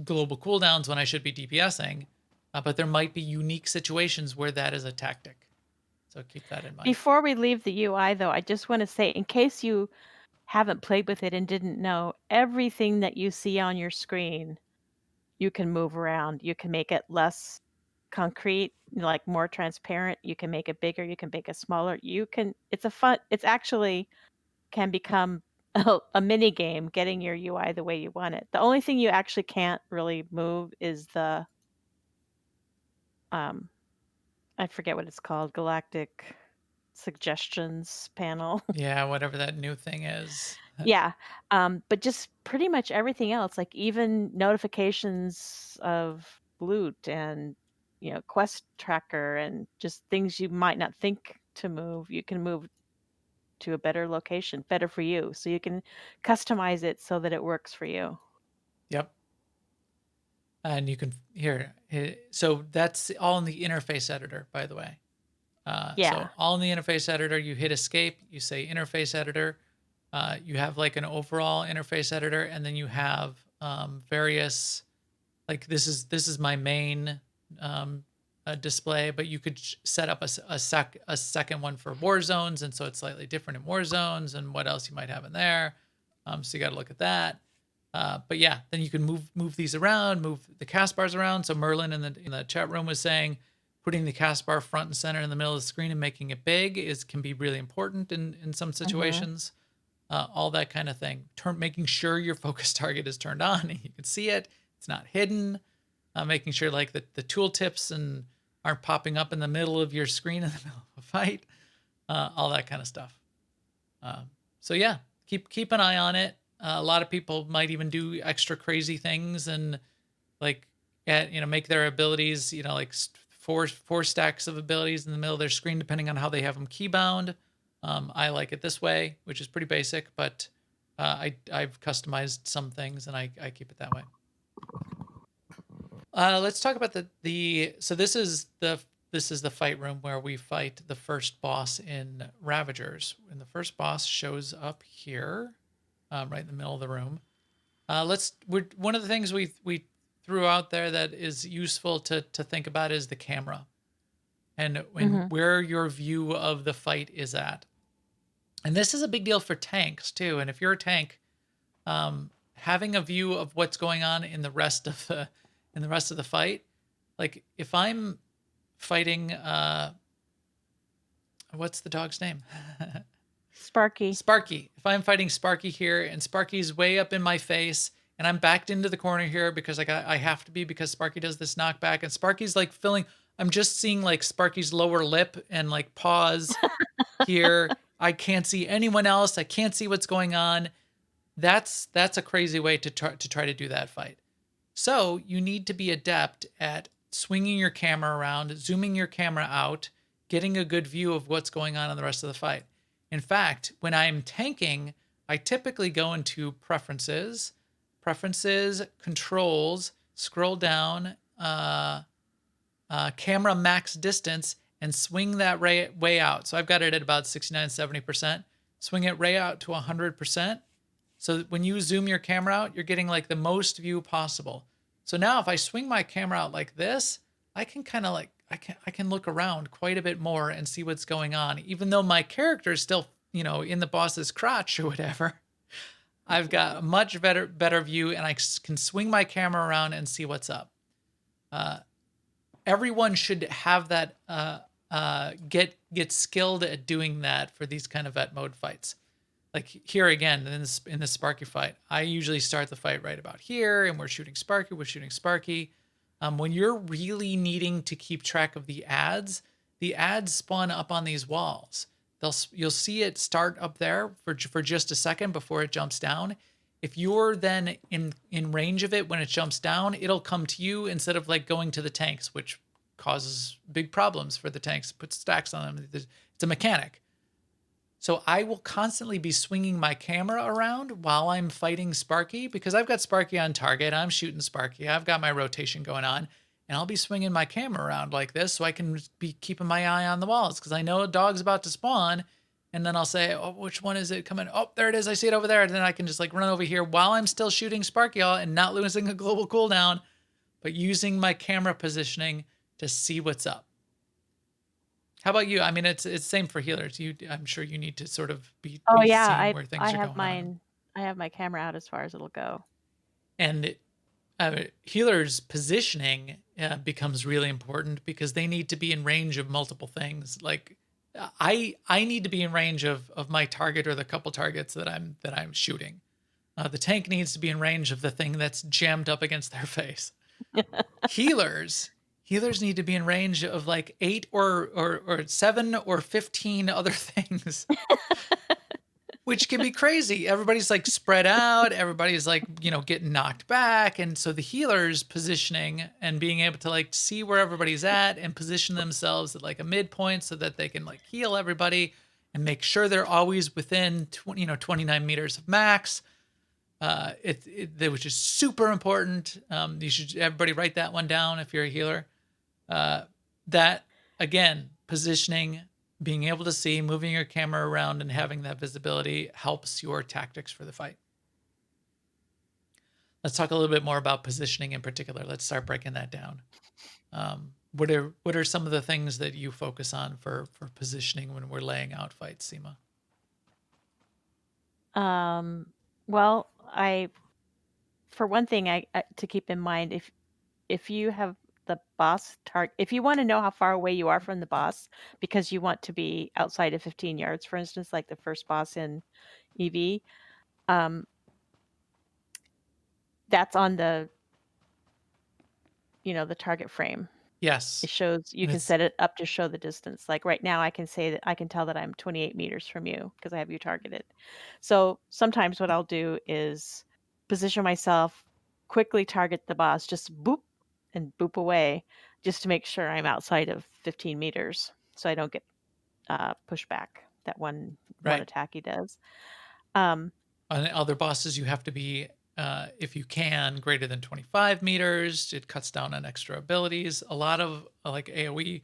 A: global cooldowns when I should be DPSing, but there might be unique situations where that is a tactic, so keep that in mind.
B: Before we leave the UI though, I just want to say in case you haven't played with it and didn't know, everything that you see on your screen, you can move around. You can make it less concrete, like more transparent. You can make it bigger. You can make it smaller. It's actually can become a mini game getting your UI the way you want it. The only thing you actually can't really move is the, um, I forget what it's called, Galactic Suggestions panel.
A: Yeah, whatever that new thing is.
B: Yeah, but just pretty much everything else, like even notifications of loot and, quest tracker and just things you might not think to move, you can move to a better location, better for you. So you can customize it so that it works for you.
A: Yep. And you can so that's all in the interface editor, by the way. So
B: Yeah.
A: all in the interface editor, you hit escape, you say interface editor. You have like an overall interface editor, and then you have various, like this is my main display, but you could set up a second one for war zones, and so it's slightly different in war zones and what else you might have in there. So you got to look at that. But yeah, then you can move these around, move the cast bars around. So Merlin in the chat room was saying putting the cast bar front and center in the middle of the screen and making it big can be really important in some
B: Mhm.
A: situations. All that kind of thing. Making sure your focus target is turned on and you can see it. It's not hidden. Making sure like the tooltips and aren't popping up in the middle of your screen in the middle of a fight. All that kind of stuff. So yeah, keep an eye on it. A lot of people might even do extra crazy things and like make their abilities like four stacks of abilities in the middle of their screen depending on how they have them keybound. I like it this way, which is pretty basic, but I've customized some things and I keep it that way. Let's talk about the so this is the fight room where we fight the first boss in Ravagers, and the first boss shows up here, right in the middle of the room. One of the things we threw out there that is useful to think about is the camera and
B: Mhm.
A: where your view of the fight is at. And this is a big deal for tanks too. And if you're a tank, having a view of what's going on in the rest of the fight, like if I'm fighting, what's the dog's name?
B: Sparky.
A: Sparky. If I'm fighting Sparky here and Sparky's way up in my face and I'm backed into the corner here because I have to be because Sparky does this knockback and Sparky's like I'm just seeing like Sparky's lower lip and like paws here. I can't see anyone else. I can't see what's going on. That's a crazy way to try to do that fight. So you need to be adept at swinging your camera around, zooming your camera out, getting a good view of what's going on in the rest of the fight. In fact, when I'm tanking, I typically go into preferences, controls, scroll down, camera max distance, and swing that way out. So I've got it at about 69, 70%. Swing it way out to 100%. So when you zoom your camera out, you're getting like the most view possible. So now if I swing my camera out like this, I can kind of like I can look around quite a bit more and see what's going on, even though my character is still, in the boss's crotch or whatever. I've got a much better view, and I can swing my camera around and see what's up. Everyone should have that. Get skilled at doing that for these kind of vet mode fights. Like here again in this Sparky fight, I usually start the fight right about here, and we're shooting Sparky. When you're really needing to keep track of the ads spawn up on these walls. You'll see it start up there for just a second before it jumps down. If you're then in range of it when it jumps down, it'll come to you instead of like going to the tanks, which causes big problems for the tanks. Put stacks on them. It's a mechanic. So I will constantly be swinging my camera around while I'm fighting Sparky, because I've got Sparky on target. I'm shooting Sparky. I've got my rotation going on, and I'll be swinging my camera around like this so I can be keeping my eye on the walls, because I know a dog's about to spawn. And then I'll say, oh, which one is it coming? Oh, there it is. I see it over there. And then I can just like run over here while I'm still shooting Sparky and not losing a global cooldown, but using my camera positioning to see what's up. How about you? I mean, it's same for healers. I'm sure you need to sort of be
B: Oh
A: seeing
B: yeah,
A: where things
B: I
A: are
B: have
A: going
B: mine.
A: on.
B: I have my camera out as far as it'll go.
A: And healers' positioning becomes really important, because they need to be in range of multiple things. Like I need to be in range of my target or the couple targets that I'm shooting. The tank needs to be in range of the thing that's jammed up against their face. Healers need to be in range of like 8 or 7 or 15 other things, which can be crazy. Everybody's like spread out. Everybody's like, getting knocked back. And so the healer's positioning and being able to like see where everybody's at and position themselves at like a midpoint so that they can like heal everybody and make sure they're always within 29 meters of max. Which is super important. You should everybody write that one down if you're a healer. That again, positioning, being able to see, moving your camera around, and having that visibility helps your tactics for the fight. Let's talk a little bit more about positioning in particular. Let's start breaking that down. What are some of the things that you focus on for positioning when we're laying out fights, Seema?
B: Well, for one thing, I to keep in mind, if you have the boss target, if you want to know how far away you are from the boss because you want to be outside of 15 yards, for instance, like the first boss in EV, that's on the the target frame.
A: Yes.
B: It shows, you can set it up to show the distance. Like right now, I can say that I can tell that I'm 28 meters from you because I have you targeted. So sometimes what I'll do is position myself, quickly target the boss, just boop and boop away, just to make sure I'm outside of 15 meters so I don't get pushed back that one attack he does.
A: On other bosses, you have to be, if you can, greater than 25 meters. It cuts down on extra abilities. A lot of like AoE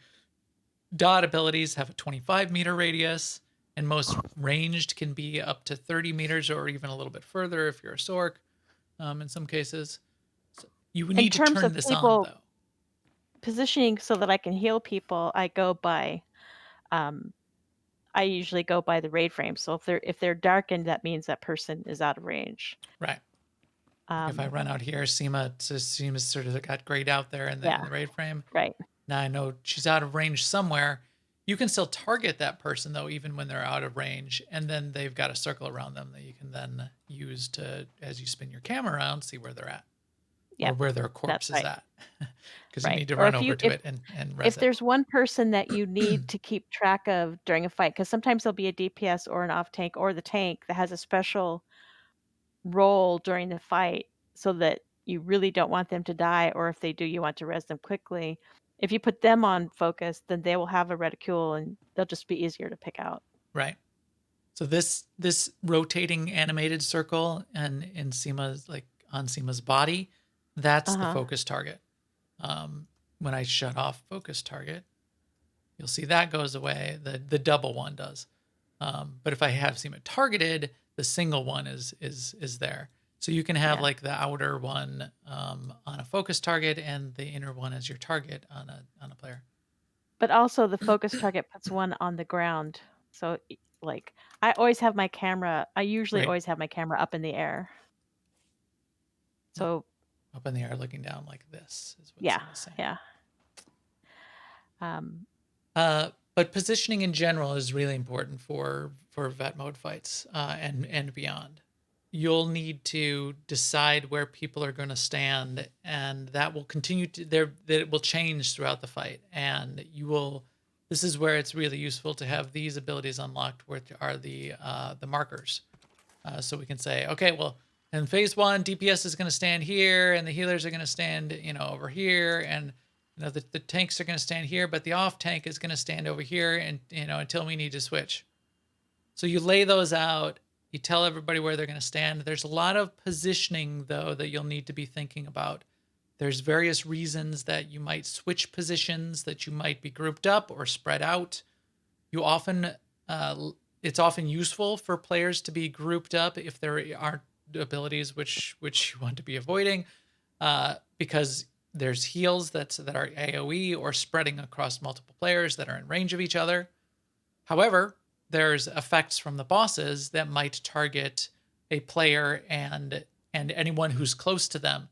A: dot abilities have a 25-meter radius, and most ranged can be up to 30 meters or even a little bit further if you're a Sork, in some cases. So you need to turn this on, though.
B: Positioning so that I can heal people, I go by I usually go by the raid frame. So if they're darkened, that means that person is out of range.
A: Right. If I run out here, Seema sort of got grayed out there in the raid frame.
B: Right.
A: Now I know she's out of range somewhere. You can still target that person though, even when they're out of range, and then they've got a circle around them that you can then use to, as you spin your camera around, see where they're at. Or where their corpse is at. Because you need to run over to it and res
B: if there's one person that you need to keep track of during a fight, because sometimes there'll be a DPS or an off tank or the tank that has a special role during the fight so that you really don't want them to die, or if they do, you want to res them quickly. If you put them on focus, then they will have a reticule and they'll just be easier to pick out.
A: Right. So this rotating animated circle and in Seema's, like on Seema's body, that's the focus target. When I shut off focus target, you'll see that goes away. The double one does. But if I have Seema targeted, the single one is there. So you can have
B: Yeah.
A: like the outer one on a focus target and the inner one as your target on a player.
B: But also the focus target puts one on the ground. So like I usually
A: Right.
B: always have my camera up in the air. So
A: Up in the air looking down like this is what
B: yeah,
A: Cindy's saying.
B: yeah. Um,
A: But positioning in general is really important for vet mode fights and beyond. You'll need to decide where people are going to stand, and that will continue to that it will change throughout the fight. And you will. This is where it's really useful to have these abilities unlocked, which are the markers. So we can say, okay, well, in phase one, DPS is going to stand here, and the healers are going to stand, over here, and the tanks are going to stand here, but the off tank is going to stand over here, and until we need to switch. So you lay those out. You tell everybody where they're going to stand. There's a lot of positioning though that you'll need to be thinking about. There's various reasons that you might switch positions, that you might be grouped up or spread out. You often it's often useful for players to be grouped up if there aren't abilities which you want to be avoiding, because there's heals that are AoE or spreading across multiple players that are in range of each other. However, there's effects from the bosses that might target a player and anyone who's close to them.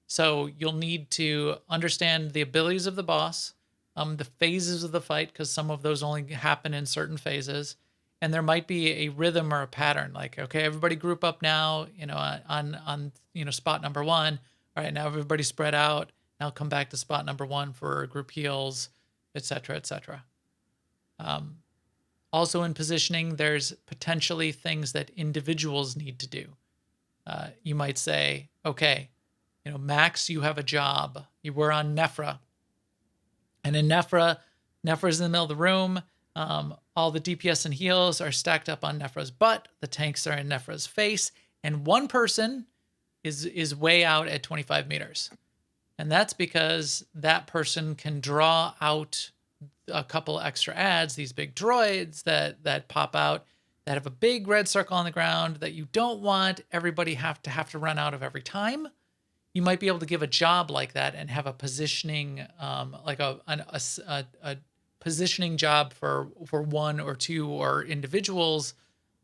A: So you'll need to understand the abilities of the boss, the phases of the fight, because some of those only happen in certain phases. And there might be a rhythm or a pattern, like, okay, everybody group up now, on spot number one. All right, now everybody spread out. Now come back to spot number one for group heals, etc., etc. Also in positioning, there's potentially things that individuals need to do. You might say, okay, Max, you have a job. You were on Nephra. And in Nephra's in the middle of the room. All the DPS and heals are stacked up on Nephra's butt. The tanks are in Nephra's face. And one person is way out at 25 meters. And that's because that person can draw out a couple extra ads, these big droids that pop out, that have a big red circle on the ground that you don't want everybody have to run out of every time. You might be able to give a job like that and have a positioning, like a positioning job for one or two or individuals,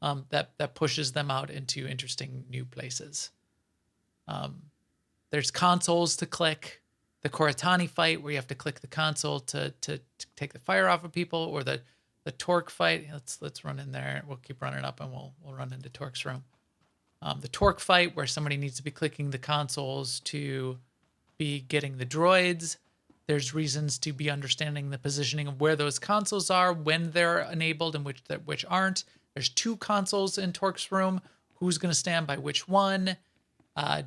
A: that pushes them out into interesting new places. There's consoles to click. The Koratani fight, where you have to click the console to take the fire off of people, or the Torque fight. Let's run in there. We'll keep running up, and we'll run into Torque's room. The Torque fight, where somebody needs to be clicking the consoles to be getting the droids. There's reasons to be understanding the positioning of where those consoles are, when they're enabled, and which aren't. There's two consoles in Torque's room. Who's going to stand by which one?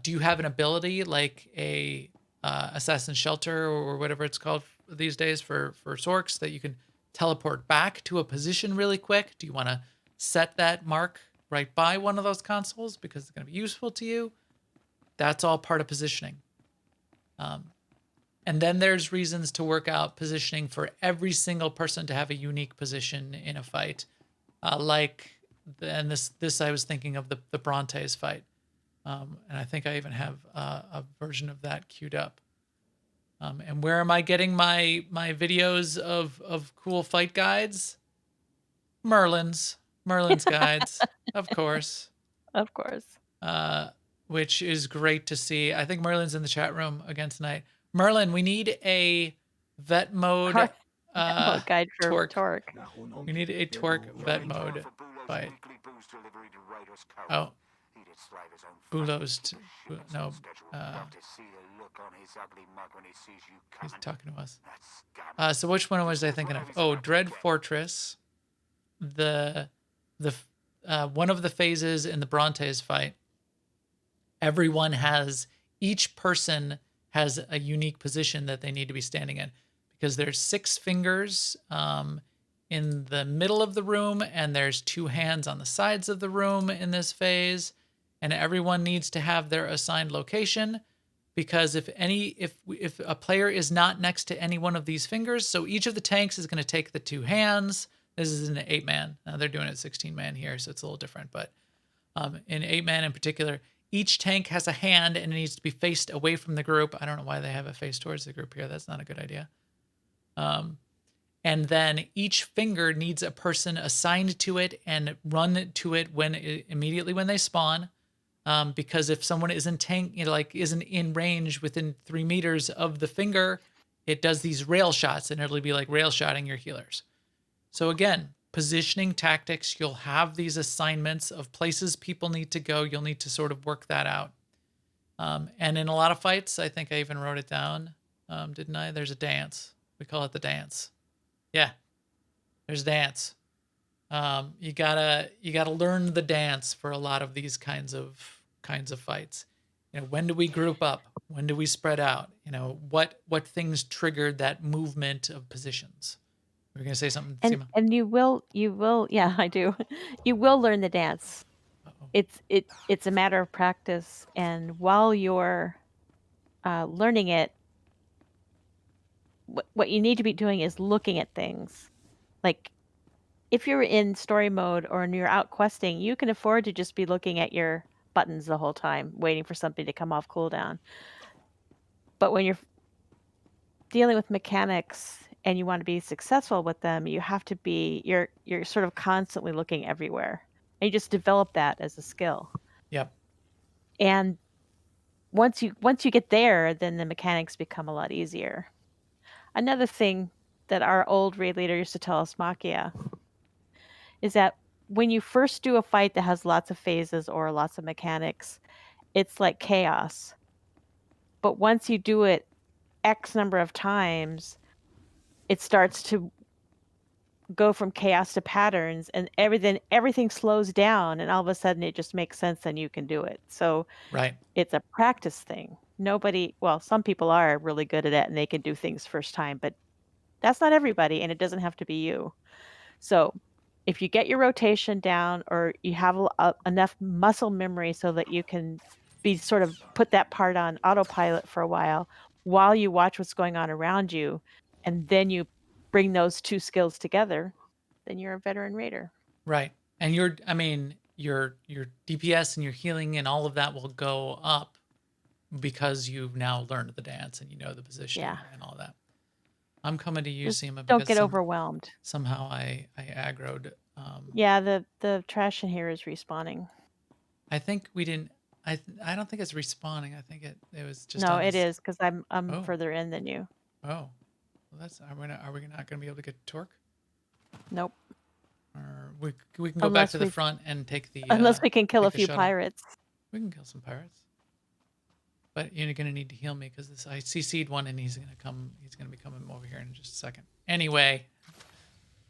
A: Do you have an ability like a Assassin's Shelter or whatever it's called these days for Sorks, that you can teleport back to a position really quick? Do you want to set that mark right by one of those consoles because it's going to be useful to you? That's all part of positioning. And then there's reasons to work out positioning for every single person to have a unique position in a fight. And this I was thinking of the Brontes fight. And I think I even have a version of that queued up. And where am I getting my videos of cool fight guides? Merlin's guides, of course.
B: Of course.
A: Which is great to see. I think Merlin's in the chat room again tonight. Merlin, we need a vet mode
B: Guide for
A: Torque. We need a Torque vet mode fight. Oh. Bulos, no, he's talking to us. So which one was I thinking of? Oh, Dread Fortress. The one of the phases in the Brontes fight. Each person has a unique position that they need to be standing in, because there's 6 fingers in the middle of the room, and there's 2 hands on the sides of the room in this phase. And everyone needs to have their assigned location, because if a player is not next to any one of these fingers, so each of the tanks is going to take the 2 hands. This is an 8-man. They're doing it 16-man here, so it's a little different. But in 8-man in particular, Each tank has a hand and it needs to be faced away from the group. I don't know why they have it faced towards the group here. That's not a good idea. And then each finger needs a person assigned to it and run to it immediately when they spawn. Because if someone isn't isn't in range within 3 meters of the finger, it does these rail shots and it'll be like rail shotting your healers. So again, positioning tactics, you'll have these assignments of places people need to go. You'll need to sort of work that out. And in a lot of fights, I think I even wrote it down, didn't I? There's a dance. We call it the dance. Yeah, there's dance. You gotta learn the dance for a lot of these kinds of fights. When do we group up? When do we spread out? What things triggered that movement of positions? We're gonna say something,
B: And
A: Seema?
B: and you will yeah, I do. You will learn the dance.
A: Uh-oh.
B: It's a matter of practice, and while you're learning it, what you need to be doing is looking at things. Like if you're in story mode or when you're out questing, you can afford to just be looking at your buttons the whole time, waiting for something to come off cooldown. But when you're dealing with mechanics and you want to be successful with them, you have to be you're sort of constantly looking everywhere. And you just develop that as a skill.
A: Yep.
B: And once you get there, then the mechanics become a lot easier. Another thing that our old raid leader used to tell us, Makia, is that when you first do a fight that has lots of phases or lots of mechanics, it's like chaos. But once you do it X number of times, it starts to go from chaos to patterns, and everything slows down, and all of a sudden it just makes sense and you can do it. So
A: Right.
B: it's a practice thing. Some people are really good at it and they can do things first time, but that's not everybody, and it doesn't have to be you. So if you get your rotation down or you have enough muscle memory so that you can be sort of put that part on autopilot for a while you watch what's going on around you, and then you bring those two skills together, then you're a veteran raider.
A: Right. And your DPS and your healing and all of that will go up because you've now learned the dance and you know the positioning
B: Yeah.
A: and all that. I'm coming to you,
B: Just
A: Seema,
B: don't
A: because
B: get overwhelmed.
A: somehow I aggroed.
B: Yeah, the trash in here is respawning.
A: I think we didn't. I don't think it's respawning. I think it was just
B: No,
A: on
B: it
A: this.
B: is because I'm
A: Oh.
B: further in than you.
A: Oh, well, that's are we not gonna be able to get torque?
B: Nope.
A: Or we can go back
B: Unless
A: to the
B: we
A: front and take the
B: unless we can kill a
A: take the
B: few
A: shuttle.
B: pirates.
A: We can kill some pirates, but you're gonna need to heal me because I CC'd one and he's gonna be coming over here in just a second. Anyway,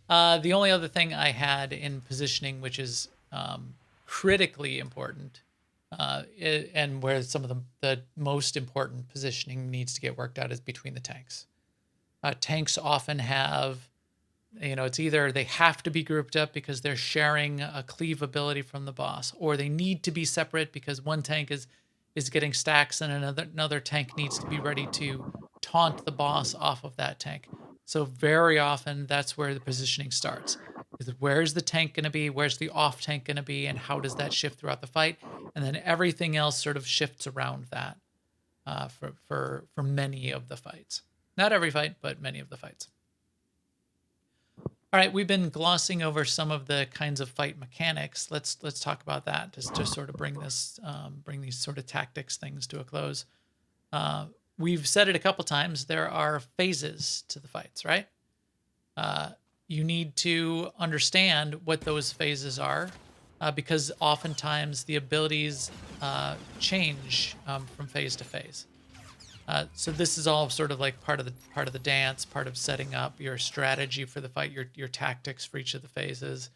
A: the only other thing I had in positioning, which is critically important, and where some of the most important positioning needs to get worked out is between the tanks. Tanks often have, it's either they have to be grouped up because they're sharing a cleave ability from the boss, or they need to be separate because one tank is getting stacks and another tank needs to be ready to taunt the boss off of that tank. So very often that's where the positioning starts. Is where's the tank going to be? Where's the off tank going to be? And how does that shift throughout the fight? And then everything else sort of shifts around that for many of the fights. Not every fight, but many of the fights. All right, we've been glossing over some of the kinds of fight mechanics. Let's talk about that just to sort of bring these sort of tactics things to a close. We've said it a couple times. There are phases to the fights, right? You need to understand what those phases are, because oftentimes the abilities change from phase to phase. So this is all sort of like part of the dance, part of setting up your strategy for the fight, your tactics for each of the phases.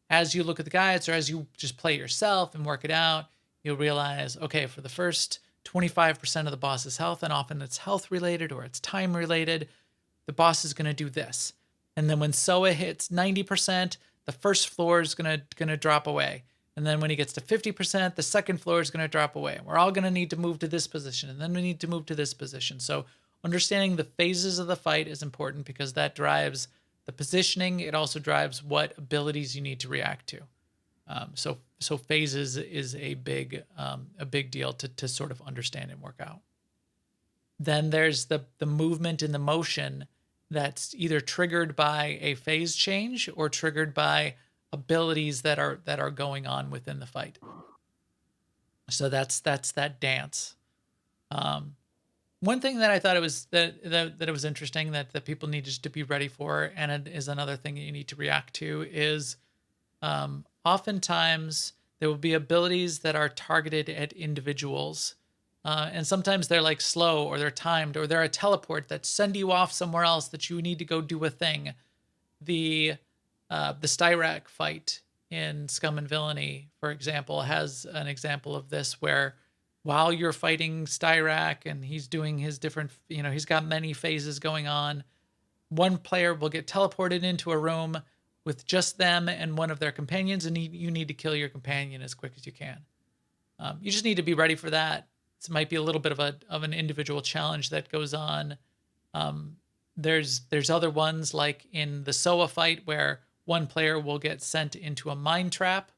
A: As you look at the guides or as you just play yourself and work it out, you'll realize, okay, for the first 25% of the boss's health, and often it's health related or it's time related, the boss is going to do this. And then when Soa hits 90%, the first floor is going to drop away. And then when he gets to 50%, the second floor is going to drop away. We're all going to need to move to this position, and then we need to move to this position. So understanding the phases of the fight is important because that drives the positioning. It also drives what abilities you need to react to. So so phases is a big deal to sort of understand and work out. Then there's the movement and the motion that's either triggered by a phase change or triggered by abilities that are going on within the fight. So that's that dance. One thing that I thought it was that it was interesting that people needed to be ready for, and it is another thing that you need to react to, is oftentimes there will be abilities that are targeted at individuals. And sometimes they're like slow, or they're timed, or they're a teleport that send you off somewhere else that you need to go do a thing. The Styrak fight in Scum and Villainy, for example, has an example of this where while you're fighting Styrak and he's doing his different, he's got many phases going on, one player will get teleported into a room with just them and one of their companions, and you need to kill your companion as quick as you can. You just need to be ready for that. It might be a little bit of an individual challenge that goes on. There's other ones like in the SWTOR fight where one player will get sent into a mine trap,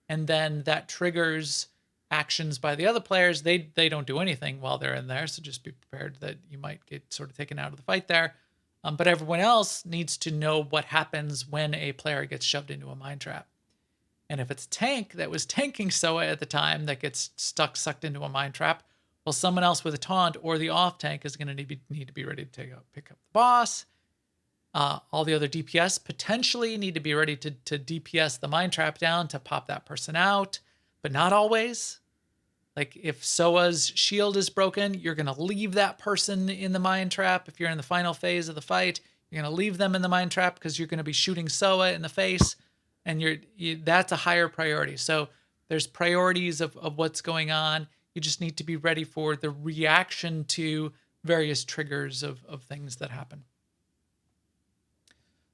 A: and then that triggers actions by the other players. They don't do anything while they're in there, so just be prepared that you might get sort of taken out of the fight there. But everyone else needs to know what happens when a player gets shoved into a mine trap. And if it's tank that was tanking SWTOR at the time that gets sucked into a mine trap, well, someone else with a taunt or the off tank is going to need to be ready to pick up the boss. All the other DPS potentially need to be ready to DPS the mine trap down to pop that person out, but not always. Like if SWTOR's shield is broken, you're going to leave that person in the mine trap. If you're in the final phase of the fight, you're going to leave them in the mine trap because you're going to be shooting SWTOR in the face, and that's a higher priority. So there's priorities of what's going on. You just need to be ready for the reaction to various triggers of things that happen.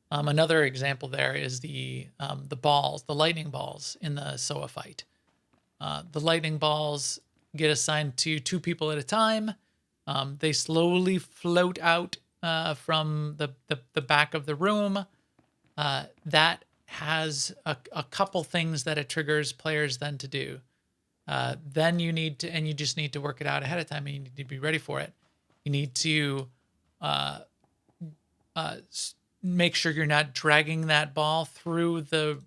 A: Another example there is the balls, the lightning balls in the SWTOR fight. The lightning balls get assigned to 2 people at a time. They slowly float out from the back of the room. That has a couple things that it triggers players then to do. Then you just need to work it out ahead of time, and you need to be ready for it. You need to make sure you're not dragging that ball through the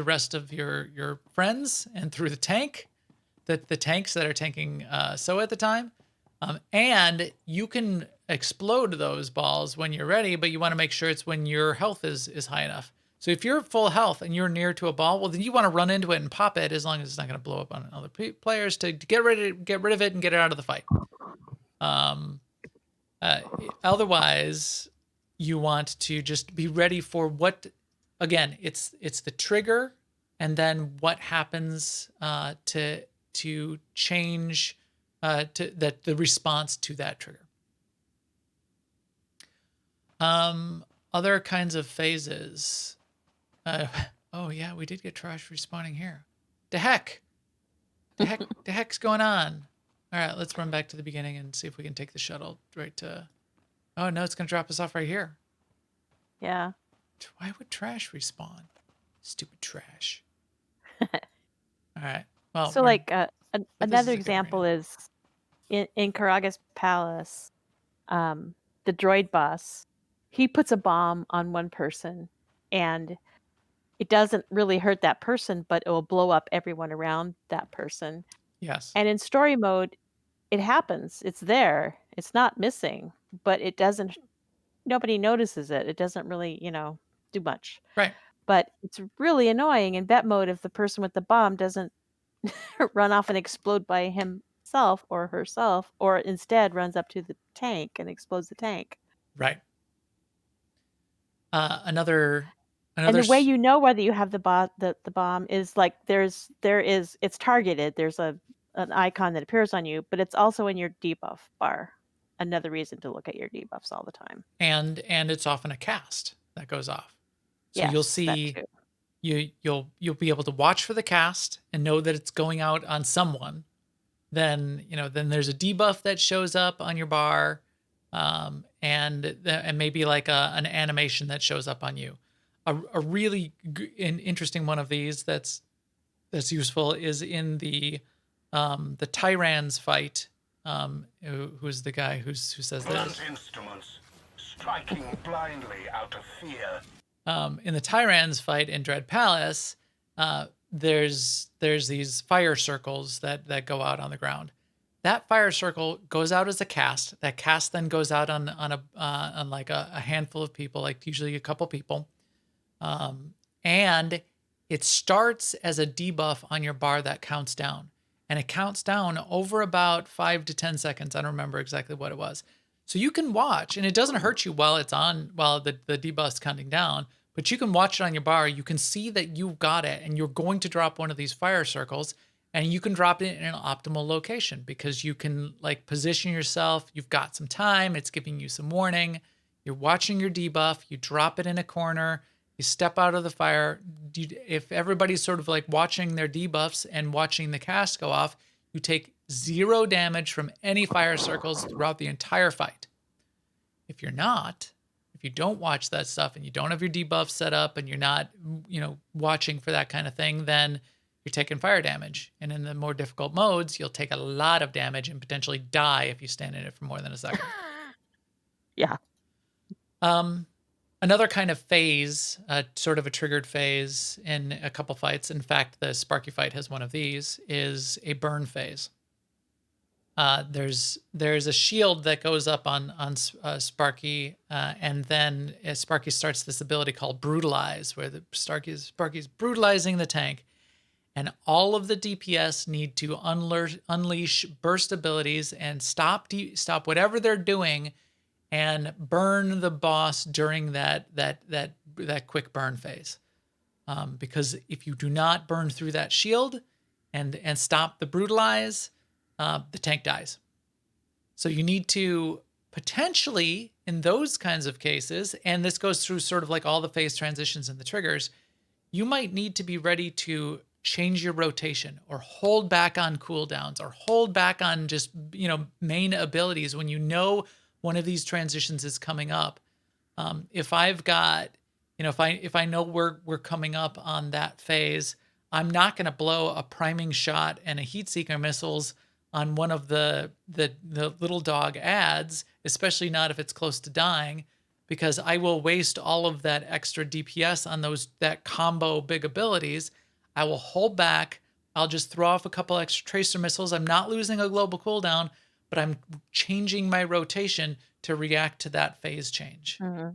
A: rest of your friends and through the tank, the tanks that are tanking SWTOR at the time. And you can explode those balls when you're ready, but you want to make sure it's when your health is high enough. So if you're full health and you're near to a ball, well, then you want to run into it and pop it, as long as it's not going to blow up on other players, to get rid of it and get it out of the fight. Otherwise, you want to just be ready for what. Again, it's the trigger, and then what happens to change the response to that trigger. Other kinds of phases. Oh yeah, we did get trash respawning here. The heck's going on? All right, let's run back to the beginning and see if we can take the shuttle right to. Oh no, it's gonna drop us off right here.
B: Yeah.
A: Why would trash respawn? Stupid trash. All right. Well,
B: So another
A: is a good
B: example
A: arena.
B: is in Karaga's palace, the droid boss, he puts a bomb on one person, and it doesn't really hurt that person, but it will blow up everyone around that person.
A: Yes.
B: And in story mode, it happens. It's there. It's not missing, but it doesn't. Nobody notices it. It doesn't really, do much.
A: Right.
B: But it's really annoying in bet mode if the person with the bomb doesn't run off and explode by himself or herself, or instead runs up to the tank and explodes the tank.
A: Right. Another.
B: And the way you know whether you have the bomb is like it's targeted. There's an icon that appears on you, but it's also in your debuff bar. Another reason to look at your debuffs all the time.
A: And it's often a cast that goes off. So
B: yes,
A: you'll see you'll be able to watch for the cast and know that it's going out on someone. Then there's a debuff that shows up on your bar, and maybe like an animation that shows up on you. A really interesting one of these that's that's useful is in the Tyrann's fight. Who's the guy who says
D: Blunt
A: this?
D: instruments, striking blindly out of fear.
A: In the Tyrann's fight in Dread Palace, there's these fire circles that go out on the ground. That fire circle goes out as a cast. That cast then goes out on like a handful of people, like usually a couple people, and it starts as a debuff on your bar that counts down, and it counts down over about 5 to 10 seconds. I don't remember exactly what it was. So you can watch, and it doesn't hurt you while it's on, while the debuff's counting down, but you can watch it on your bar. You can see that you've got it, and you're going to drop one of these fire circles, and you can drop it in an optimal location because you can like position yourself. You've got some time. It's giving you some warning. You're watching your debuff. You drop it in a corner. You step out of the fire. If everybody's sort of like watching their debuffs and watching the cast go off, you take 0 damage from any fire circles throughout the entire fight. If you're not, if you don't watch that stuff and you don't have your debuff set up and you're not, watching for that kind of thing, then you're taking fire damage. And in the more difficult modes, you'll take a lot of damage and potentially die if you stand in it for more than a second.
B: Yeah.
A: Another kind of phase, sort of a triggered phase in a couple fights. In fact, the Sparky fight has one of these, is a burn phase. There's a shield that goes up on Sparky, and then Sparky starts this ability called Brutalize, where the Sparky's brutalizing the tank, and all of the DPS need to unleash burst abilities and stop whatever they're doing, and burn the boss during that quick burn phase. Because if you do not burn through that shield and stop the Brutalize, the tank dies. So you need to potentially, in those kinds of cases, and this goes through sort of like all the phase transitions and the triggers, you might need to be ready to change your rotation or hold back on cooldowns or hold back on just, main abilities when you know one of these transitions is coming up. If I've got, if I know we're coming up on that phase, I'm not going to blow a priming shot and a heat seeker missiles on one of the little dog ads, especially not if it's close to dying, because I will waste all of that extra DPS on that combo big abilities. I will hold back. I'll just throw off a couple extra tracer missiles. I'm not losing a global cooldown, but I'm changing my rotation to react to that phase change.
B: Mm-hmm.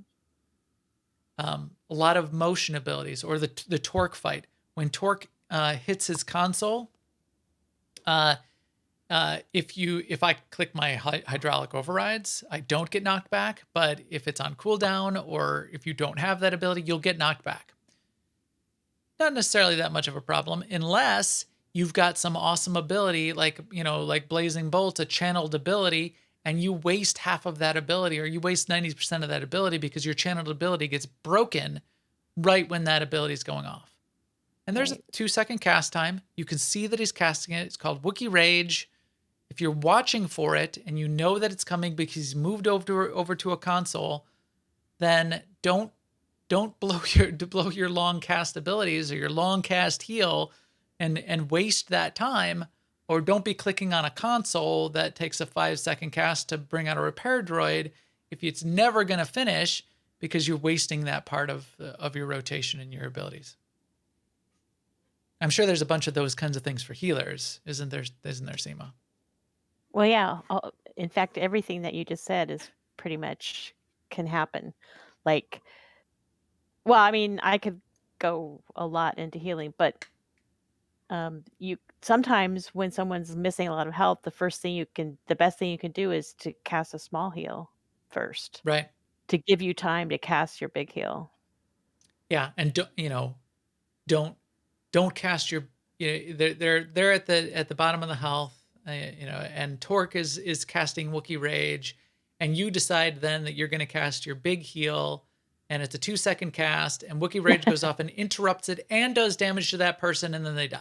A: A lot of motion abilities, or the Torque fight. When Torque hits his console, if I click my hydraulic overrides, I don't get knocked back. But if it's on cooldown, or if you don't have that ability, you'll get knocked back. Not necessarily that much of a problem, unless you've got some awesome ability, like Blazing Bolt, a channeled ability, and you waste half of that ability, or you waste 90% of that ability because your channeled ability gets broken right when that ability is going off. And there's a 2-second cast time. You can see that he's casting it. It's called Wookiee Rage. If you're watching for it and you know that it's coming because he's moved over to a console, then don't blow your long cast abilities or your long cast heal and waste that time, or don't be clicking on a console that takes a 5-second cast to bring out a repair droid if it's never going to finish because you're wasting that part of your rotation and your abilities. I'm sure there's a bunch of those kinds of things for healers, isn't there, Seema?
B: Well, yeah. In fact, everything that you just said is pretty much can happen. Like, well, I mean, I could go a lot into healing, but you sometimes when someone's missing a lot of health, the best thing you can do is to cast a small heal first,
A: Right.
B: to give you time to cast your big heal.
A: Yeah, and don't cast your, they're at the bottom of the health, and Torque is casting Wookiee Rage, and you decide then that you're going to cast your big heal, and it's a 2-second cast, and Wookiee Rage goes off and interrupts it and does damage to that person, and then they die.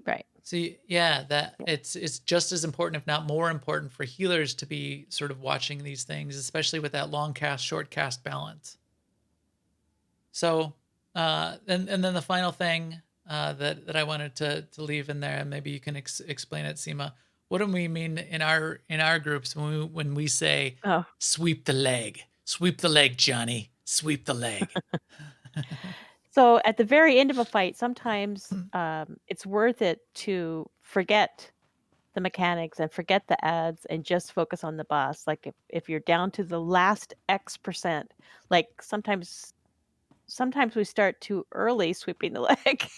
B: Right.
A: So yeah, it's just as important, if not more important, for healers to be sort of watching these things, especially with that long cast, short cast balance. So, and then the final thing that I wanted to leave in there, and maybe you can explain it, Seema. What do we mean in our groups when we say
B: Oh,
A: sweep the leg, Johnny, sweep the leg?
B: so at the very end of a fight, sometimes it's worth it to forget the mechanics and forget the ads and just focus on the boss. Like if you're down to the last X percent, like sometimes we start too early sweeping the leg.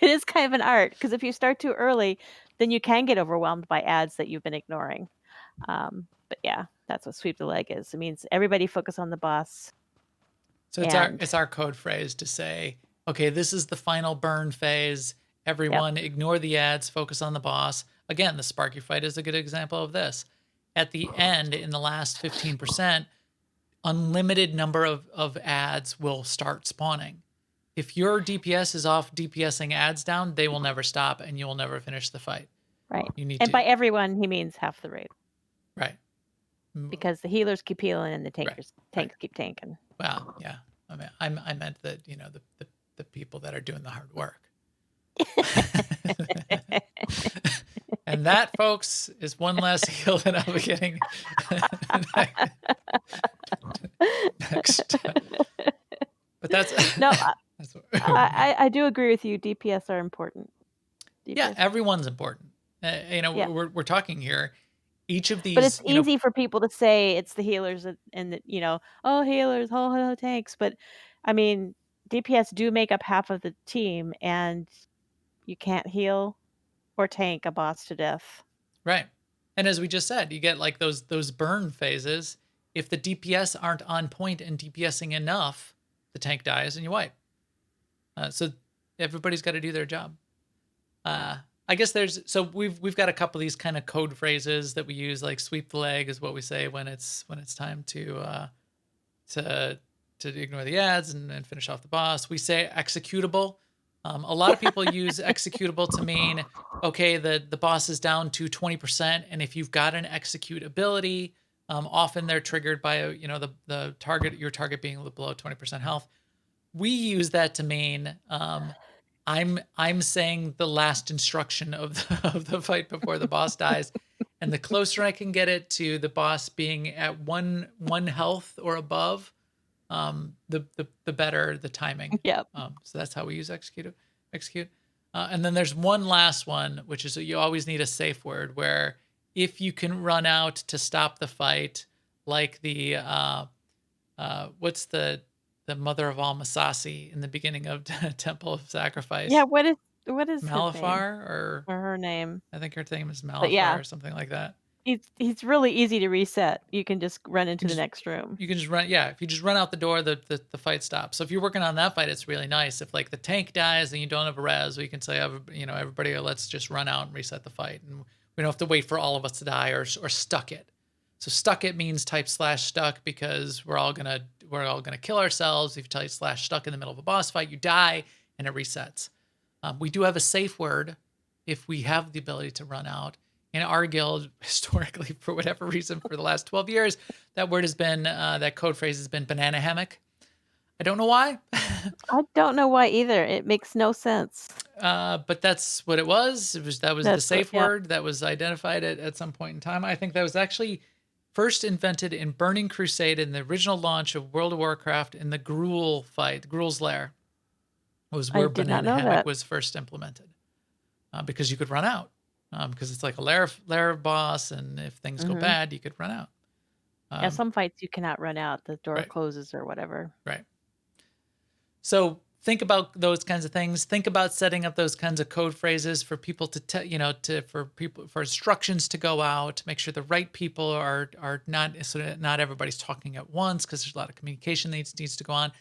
B: It is kind of an art because if you start too early, then you can get overwhelmed by ads that you've been ignoring. But yeah, that's what sweep the leg is. It means everybody focus on the boss.
A: So
B: And
A: it's our code phrase to say, okay, this is the final burn phase.
B: yep,
A: Everyone, ignore the ads, focus on the boss. Again, the Sparky fight is a good example of this. At the end, in the last 15%, unlimited number of ads will start spawning. If your DPS is off DPSing ads down, they will never stop and you will never finish the fight.
B: right.
A: You need
B: And
A: to,
B: by everyone, he means half the rate
A: right.
B: because the healers keep healing and the
A: Right.
B: tanks keep tanking.
A: Well, yeah. I mean, I meant that, the people that are doing the hard work. And that, folks, is one less heal than I'll be getting next. But that's
B: No,
A: that's what,
B: I do agree with you. DPS are important.
A: yeah,
B: DPS.
A: everyone's important.
B: Yeah.
A: We're talking here. Each of
B: But it's
A: these,
B: easy for people to say it's the healers and the, oh, healers, oh, tanks. But I mean, DPS do make up half of the team, and you can't heal or tank a boss to death.
A: right. And as we just said, you get like those burn phases. If the DPS aren't on point and DPSing enough, the tank dies and you wipe. So everybody's got to do their job. I guess we've got a couple of these kind of code phrases that we use, like sweep the leg is what we say when it's time to ignore the ads and finish off the boss. We say executable. A lot of people use executable to mean, okay, the boss is down to 20%, and if you've got an execute ability, often they're triggered by your target being below 20% health. We use that to mean I'm saying the last instruction of of the fight before the boss dies, and the closer I can get it to the boss being at one health or above, the better the timing.
B: Yep.
A: So that's how we use execute. And then there's one last one, which is you always need a safe word where if you can run out to stop the fight, like the what's the mother of all Masasi in the beginning of Temple of Sacrifice?
B: Yeah. What is his name
A: Malafar, or
B: or her name?
A: I think her name is
B: But yeah,
A: Malafar or something like that.
B: he's really easy to reset. You can just run into the next room.
A: You can just run. Yeah, if you just run out the door, the fight stops. So if you're working on that fight, it's really nice. If like the tank dies and you don't have a res, we can say, everybody, let's just run out and reset the fight, and we don't have to wait for all of us to die or stuck it. So stuck it means type /stuck because we're all gonna kill ourselves. If you type /stuck in the middle of a boss fight, you die and it resets. We do have a safe word if we have the ability to run out. In our guild, historically, for whatever reason, for the last 12 years, that word has been, that code phrase has been banana hammock. I don't know why,
B: I don't know why either. It makes no sense.
A: but that's what it was. That was the
B: That's
A: safe
B: yep.
A: word that was identified at some point in time. I think that was actually first invented in Burning Crusade in the original launch of World of Warcraft in the Gruul fight, Gruul's Lair. Was where
B: I did not
A: banana
B: know
A: hammock
B: that.
A: was first implemented, because you could run out. Because it's like a lair boss, and if things go bad, you could run out.
B: Yeah, some fights you cannot run out. The door
A: Right.
B: closes or whatever.
A: Right. So think about those kinds of things. Think about setting up those kinds of code phrases for people for instructions to go out. Make sure the right people are not, so not everybody's talking at once, because there's a lot of communication that needs to go on.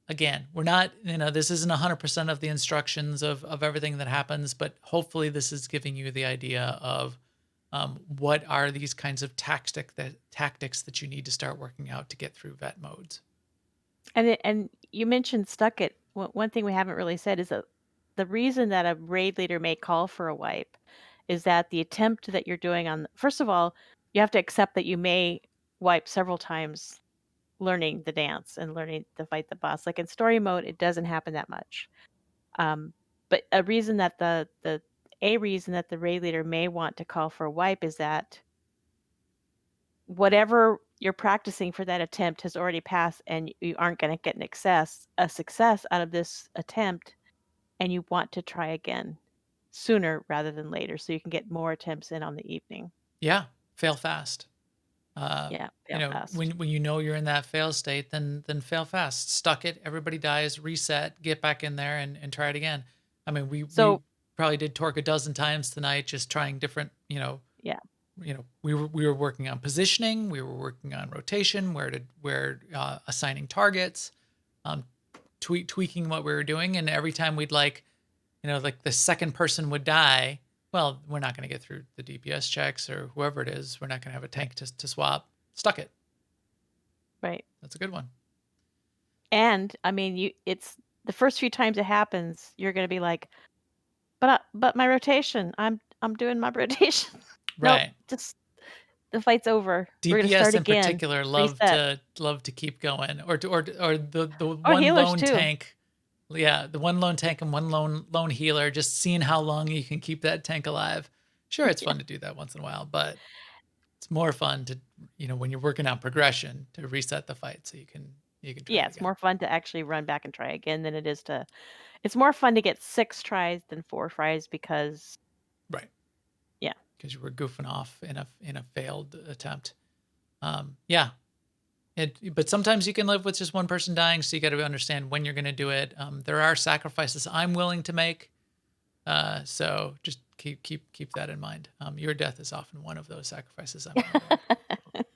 A: Again, we're not, this isn't 100% of the instructions of everything that happens, but hopefully this is giving you the idea of what are these kinds of tactics that you need to start working out to get through vet modes.
B: And you mentioned stuck it. One thing we haven't really said is that the reason that a raid leader may call for a wipe is that the attempt that you're doing first of all, you have to accept that you may wipe several times learning the dance and learning to fight the boss. Like in story mode, it doesn't happen that much. But a reason that the raid leader may want to call for a wipe is that whatever you're practicing for that attempt has already passed, and you aren't going to get a success out of this attempt, and you want to try again sooner rather than later, so you can get more attempts in on the evening.
A: Yeah, fail fast.
B: Yeah, fail fast.
A: When you know you're in that fail state, then fail fast. Stuck it. Everybody dies. Reset. Get back in there and try it again. I mean, we probably did torque a dozen times tonight, just trying different.
B: Yeah.
A: We were working on positioning. We were working on rotation, where assigning targets, tweaking what we were doing, and every time we'd like the second person would die. Well, we're not going to get through the DPS checks or whoever it is. We're not going to have a tank to swap. Stuck it.
B: Right.
A: That's a good one.
B: And I mean, it's the first few times it happens, you're going to be like, but my rotation, I'm doing my rotation.
A: Right.
B: Nope, just the fight's over. We're going to
A: DPS
B: start
A: in
B: again.
A: particular love to keep going, or the one
B: healers
A: lone
B: too.
A: tank. Yeah, the one lone tank and one lone healer, just seeing how long you can keep that tank alive. Sure, it's fun to do that once in a while, but it's more fun to, when you're working on progression, to reset the fight so you can try
B: Yeah, it's more fun to actually run back and try again than it is to. It's more fun to get 6 tries than 4 tries because.
A: Right.
B: Yeah.
A: Because you were goofing off in a failed attempt. Yeah. But sometimes you can live with just one person dying, so you got to understand when you're going to do it. There are sacrifices I'm willing to make, so just keep that in mind. Your death is often one of those sacrifices I'm willing to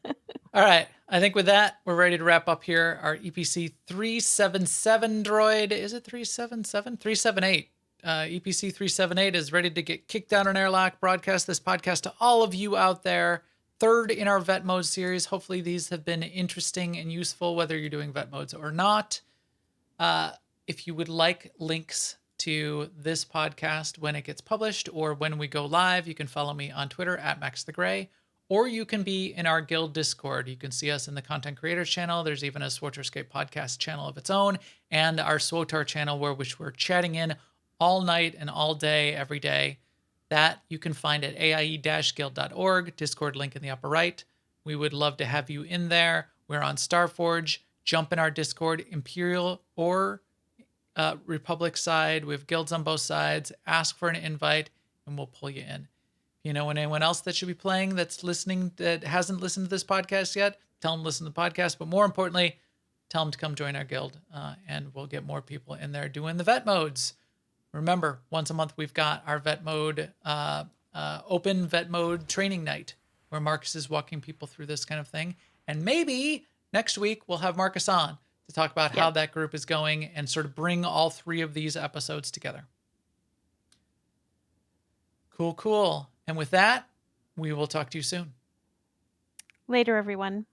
A: make. All right, I think with that, we're ready to wrap up here. Our EPC 377 droid, is it 377? 378. EPC 378 is ready to get kicked down an airlock, broadcast this podcast to all of you out there. Third in our vet mode series. Hopefully these have been interesting and useful, whether you're doing vet modes or not. If you would like links to this podcast when it gets published or when we go live, you can follow me on Twitter at MaxTheGray, or you can be in our guild Discord. You can see us in the Content Creators channel. There's even a SWTOR Escape podcast channel of its own, and our SWTOR channel, which we're chatting in all night and all day, every day. That you can find at aie-guild.org, Discord link in the upper right. We would love to have you in there. We're on Starforge. Jump in our Discord, Imperial or Republic side. We have guilds on both sides. Ask for an invite, and we'll pull you in. If you know anyone else that should be playing that's listening that hasn't listened to this podcast yet, tell them to listen to the podcast. But more importantly, tell them to come join our guild, and we'll get more people in there doing the vet modes. Remember, once a month, we've got our vet mode, open vet mode training night, where Marcus is walking people through this kind of thing. And maybe next week we'll have Marcus on to talk about how that group is going and sort of bring all 3 of these episodes together. Cool. And with that, we will talk to you soon.
B: Later, everyone.